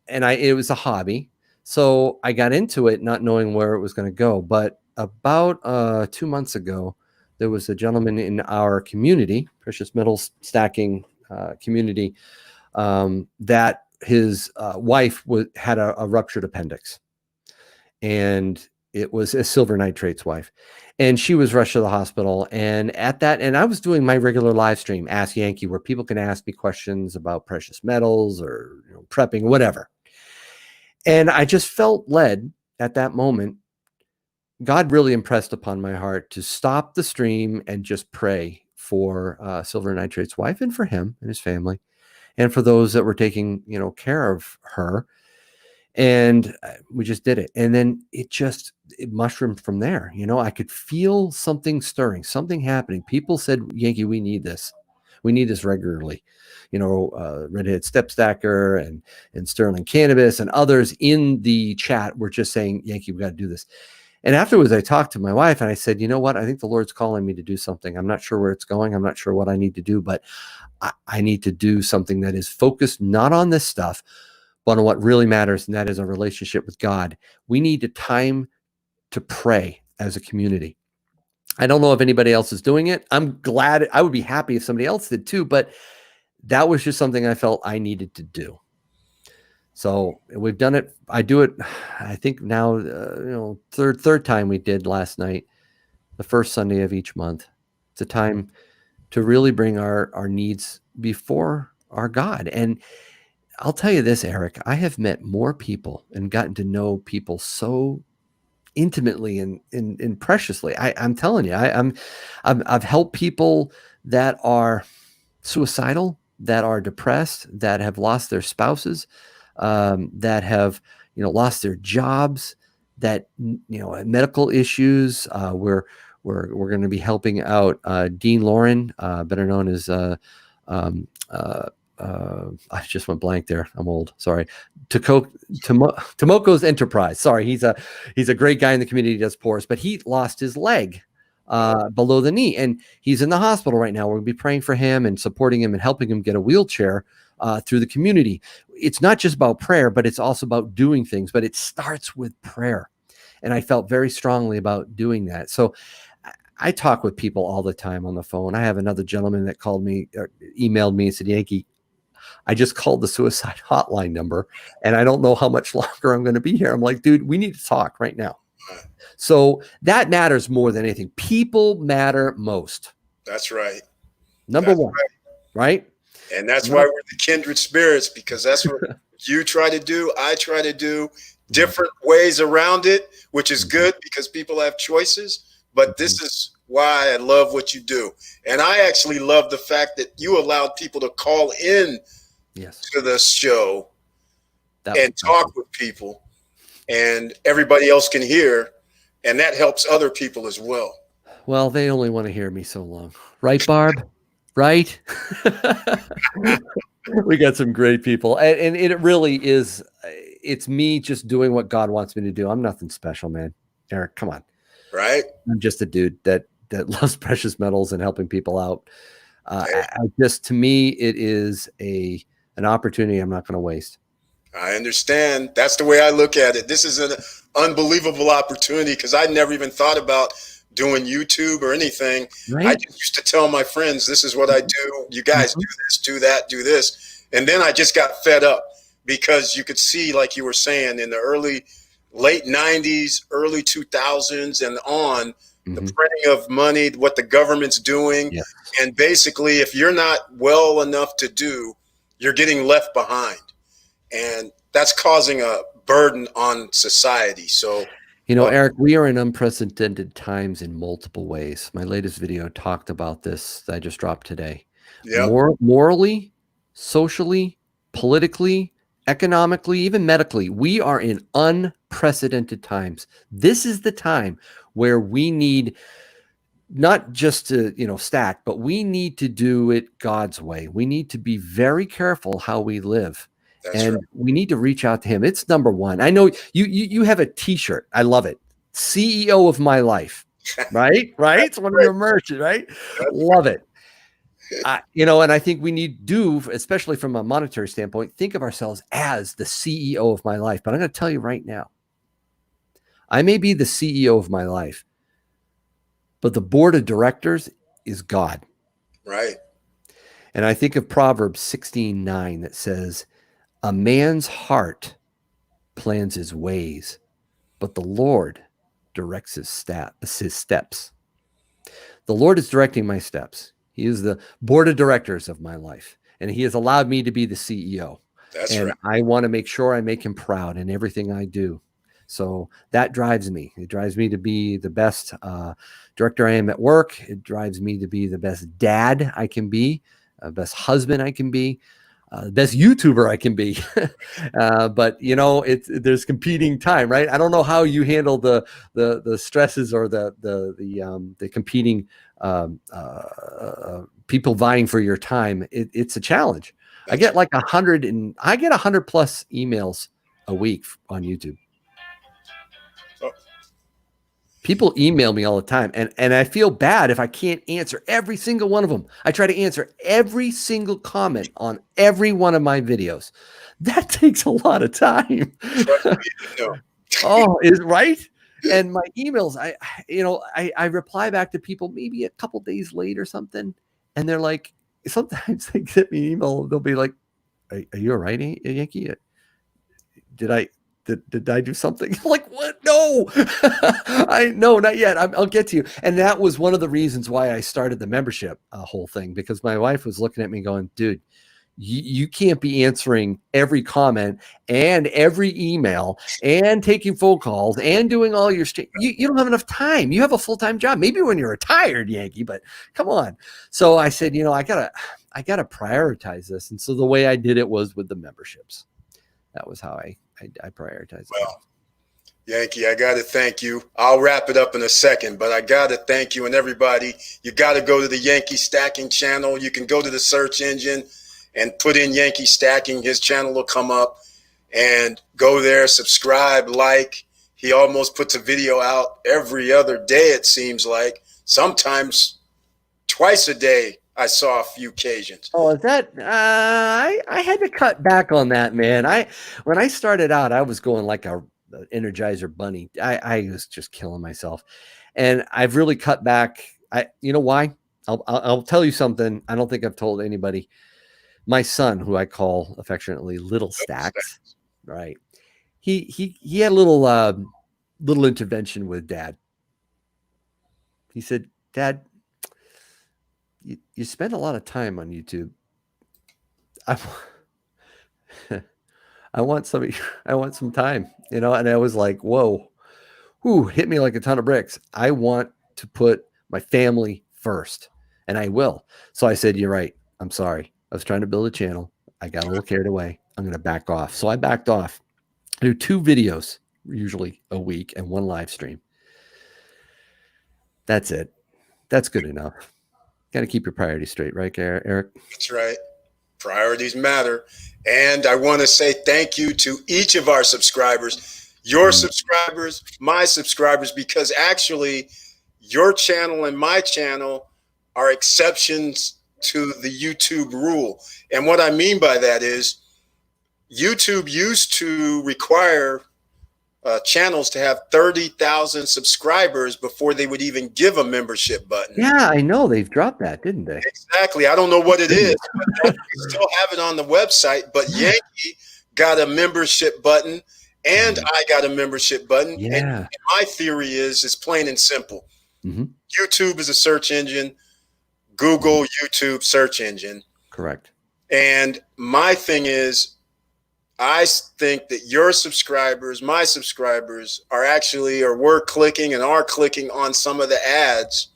And it was a hobby. So I got into it not knowing where it was going to go. But about 2 months ago, there was a gentleman in our community, precious metals stacking community, that his wife had a ruptured appendix. And it was a silver nitrate's wife. And she was rushed to the hospital. And I was doing my regular live stream, Ask Yankee, where people can ask me questions about precious metals or prepping, whatever. And I just felt led at that moment. God really impressed upon my heart to stop the stream and just pray for silver nitrate's wife and for him and his family, and for those that were taking, care of her. And we just did it. And then it mushroomed from there. I could feel something stirring, something happening. People said, Yankee, we need this. We need this regularly. Redhead Step Stacker and Sterling Cannabis and others in the chat were just saying, Yankee, we got to do this. And afterwards, I talked to my wife and I said, you know what? I think the Lord's calling me to do something. I'm not sure where it's going. I'm not sure what I need to do, but I need to do something that is focused not on this stuff, but on what really matters, and that is a relationship with God. We need a time to pray as a community. I don't know if anybody else is doing it. I'm glad. I would be happy if somebody else did too, but that was just something I felt I needed to do. So we've done it. I do it, I think now, third time we did last night, the first Sunday of each month. It's a time to really bring our needs before our God. And I'll tell you this, Eric, I have met more people and gotten to know people so intimately and preciously. I'm telling you, I've helped people that are suicidal, that are depressed, that have lost their spouses, that have lost their jobs, that medical issues. We're going to be helping out Dean Lauren, better known as I just went blank there. I'm old. Sorry. Tomoko's Enterprise. Sorry. He's a great guy in the community. He does pours, but he lost his leg below the knee, and he's in the hospital right now. We're going to be praying for him and supporting him and helping him get a wheelchair through the community. It's not just about prayer, but it's also about doing things, but it starts with prayer. And I felt very strongly about doing that. So I talk with people all the time on the phone. I have another gentleman that called me or emailed me and said, Yankee, I just called the suicide hotline number and I don't know how much longer I'm going to be here. I'm like, dude, we need to talk right now. So that matters more than anything. People matter most. That's right. Number one, right? And that's why we're the kindred spirits, because that's what you try to do. I try to do different ways around it, which is good because people have choices. But this is why I love what you do. And I actually love the fact that you allowed people to call in Yes. to the show That and talk with people, and everybody else can hear, and that helps other people as well. Well, they only want to hear me so long. Right, Barb? Right? We got some great people. And it really is, it's me just doing what God wants me to do. I'm nothing special, man. Eric, come on. Right? I'm just a dude that loves precious metals and helping people out. Hey, To me, it is an opportunity I'm not going to waste. I understand. That's the way I look at it. This is an unbelievable opportunity because I never even thought about doing YouTube or anything. Right? I just used to tell my friends, this is what I do. You guys do this, do that, do this. And then I just got fed up because you could see, like you were saying, in the late 90s, early 2000s and on, the printing of money, what the government's doing. Yeah. And basically, if you're not well enough to do, you're getting left behind. And that's causing a burden on society. So, Eric, we are in unprecedented times in multiple ways. My latest video talked about this that I just dropped today. yeah, Morally, socially, politically, economically, even medically, we are in unprecedented times. This is the time where we need not just to, stack, but we need to do it God's way. We need to be very careful how we live. that's And right. we need to reach out to him. It's number one. I know you have a t-shirt. I love it. CEO of my life. Right? Right? It's one of your merch, right? Love it. And I think we need to do, especially from a monetary standpoint, think of ourselves as the CEO of my life. But I'm going to tell you right now, I may be the CEO of my life, but the board of directors is God. Right. And I think of Proverbs 16:9 that says, a man's heart plans his ways, but the Lord directs his steps. The Lord is directing my steps. He is the board of directors of my life, and he has allowed me to be the CEO. That's right. I want to make sure I make him proud in everything I do. So that drives me. It drives me to be the best director I am at work. It drives me to be the best dad I can be, best husband I can be, the best YouTuber I can be. But there's competing time, right? I don't know how you handle the stresses or the competing people vying for your time. It's a challenge. I get like 100 plus emails a week on YouTube. People email me all the time, and I feel bad if I can't answer every single one of them. I try to answer every single comment on every one of my videos. That takes a lot of time. Oh, is right? And my emails, I reply back to people maybe a couple days late or something, and they're like, sometimes they get me an email, they'll be like, are you all right, Yankee? Did I do something? I'm like, what? No, no, not yet. I'll get to you. And that was one of the reasons why I started the membership whole thing, because my wife was looking at me going, dude, you can't be answering every comment and every email and taking phone calls and doing all your you don't have enough time. You have a full-time job, maybe when you're retired, Yankee, but come on. So I said, I gotta prioritize this. And so the way I did it was with the memberships. That was how I prioritize. Well, Yankee, I got to thank you. I'll wrap it up in a second, but I got to thank you and everybody. You got to go to the Yankee Stacking channel. You can go to the search engine and put in Yankee Stacking. His channel will come up, and go there, subscribe, like. He almost puts a video out every other day, it seems like. Sometimes twice a day. I saw a few occasions. Oh, is that? I had to cut back on that, man. When I started out, I was going like a Energizer bunny. I was just killing myself, and I've really cut back. You know why? I'll tell you something. I don't think I've told anybody. My son, who I call affectionately Little Stacks, right? He had a little intervention with Dad. He said, Dad, you spend a lot of time on YouTube. I want some time, and I was like, whoa, hit me like a ton of bricks. I want to put my family first, and I will. So I said, you're right. I'm sorry. I was trying to build a channel. I got a little carried away. I'm going to back off. So I backed off. I do 2 videos usually a week and 1 live stream. That's it. That's good enough. Got to keep your priorities straight, right, Eric? That's right. Priorities matter. And I want to say thank you to each of our subscribers, your subscribers, my subscribers, because actually your channel and my channel are exceptions to the YouTube rule. And what I mean by that is YouTube used to require channels to have 30,000 subscribers before they would even give a membership button. Yeah, I know. They've dropped that, didn't they? Exactly. I don't know what it is, but we still have it on the website. But Yankee got a membership button, and I got a membership button. Yeah. And my theory is it's plain and simple. YouTube is a search engine. Google, YouTube, search engine. Correct. And my thing is, I think that your subscribers, my subscribers, were clicking and are clicking on some of the ads.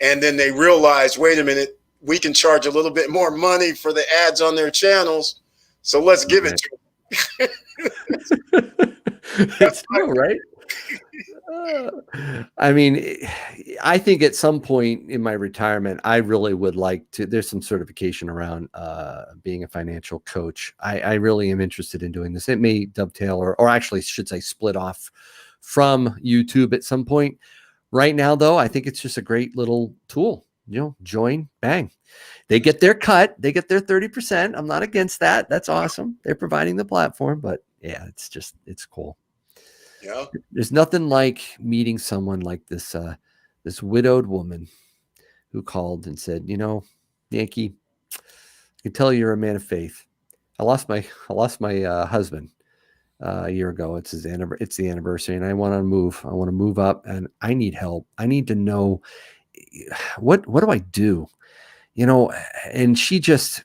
And then they realize, wait a minute, we can charge a little bit more money for the ads on their channels. So let's give it to them. It's true, right? I mean, I think at some point in my retirement, I really would like to, there's some certification around being a financial coach. I really am interested in doing this. It may dovetail or actually should say split off from YouTube at some point. Right now, though, I think it's just a great little tool. Join, bang. They get their cut. They get their 30%. I'm not against that. That's awesome. They're providing the platform, but yeah, it's cool. Yeah. There's nothing like meeting someone like this widowed woman who called and said, Yankee, I can tell you're a man of faith. I lost my husband a year ago. It's the anniversary, and I want to move. I want to move up, and I need help. I need to know what do I do? And she just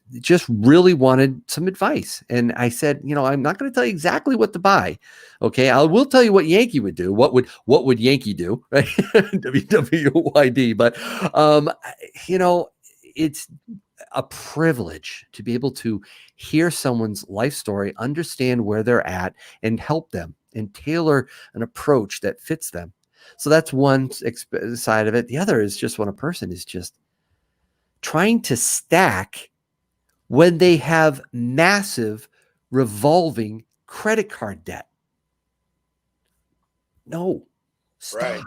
really wanted some advice. And I said, I'm not going to tell you exactly what to buy. Okay. I will tell you what Yankee would do. What would Yankee do? Right. WWYD. But, it's a privilege to be able to hear someone's life story, understand where they're at, and help them and tailor an approach that fits them. So that's one side of it. The other is just when a person is just trying to stack when they have massive revolving credit card debt. No, stop. Right.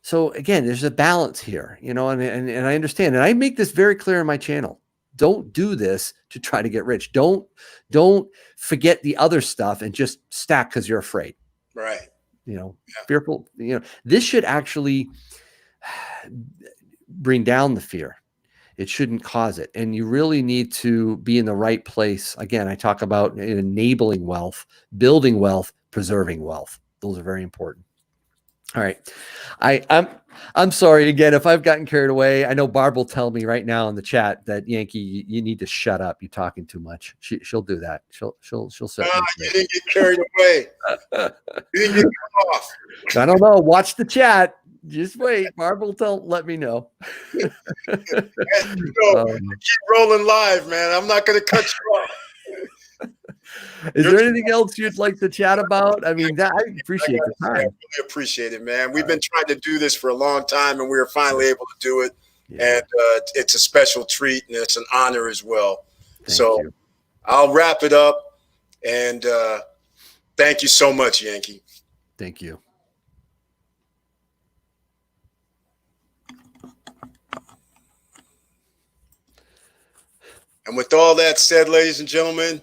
So again, there's a balance here, and I understand, and I make this very clear in my channel. Don't do this to try to get rich. Don't forget the other stuff and just stack because you're afraid. Right. Fearful. This should actually bring down the fear. It shouldn't cause it. And you really need to be in the right place. Again, I talk about enabling wealth, building wealth, preserving wealth. Those are very important. All right. I'm sorry again if I've gotten carried away. I know Barb will tell me right now in the chat that Yankee, you need to shut up. You're talking too much. She'll do that. She'll set me you didn't get carried away. You didn't get cut off. I don't know. Watch the chat. Just wait. Barb will let me know. Keep rolling live, man. I'm not going to cut you off. Is there anything else you'd like to chat about? I mean, I appreciate the time. I really appreciate it, man. We've been trying to do this for a long time, and we were finally able to do it. Yeah. And it's a special treat, and it's an honor as well. Thank you. I'll wrap it up, and thank you so much, Yankee. Thank you. And with all that said, ladies and gentlemen,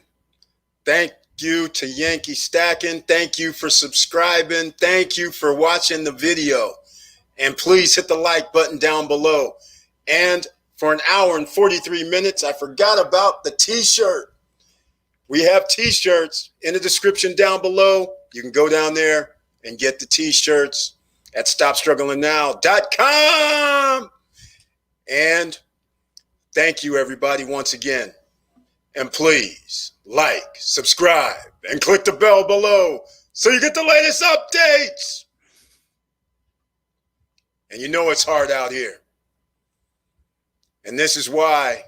thank you to Yankee Stacking. Thank you for subscribing. Thank you for watching the video. And please hit the like button down below. And for an hour and 43 minutes, I forgot about the t-shirt. We have t-shirts in the description down below. You can go down there and get the t-shirts at StopStrugglingNow.com. And thank you, everybody, once again. And please like, subscribe, and click the bell below so you get the latest updates. And you know it's hard out here. And this is why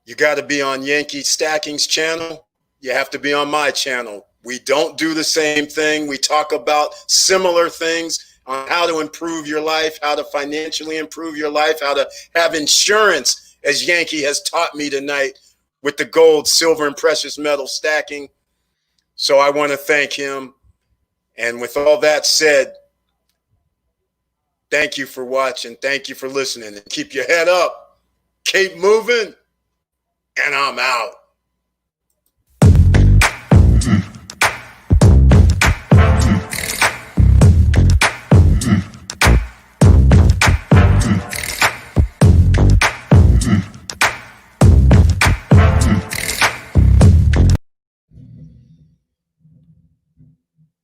you got to be on Yankee Stacking's channel. You have to be on my channel. We don't do the same thing. We talk about similar things on how to improve your life, how to financially improve your life, how to have insurance, as Yankee has taught me tonight with the gold, silver, and precious metal stacking. So I want to thank him. And with all that said, thank you for watching. Thank you for listening. And keep your head up. Keep moving. And I'm out.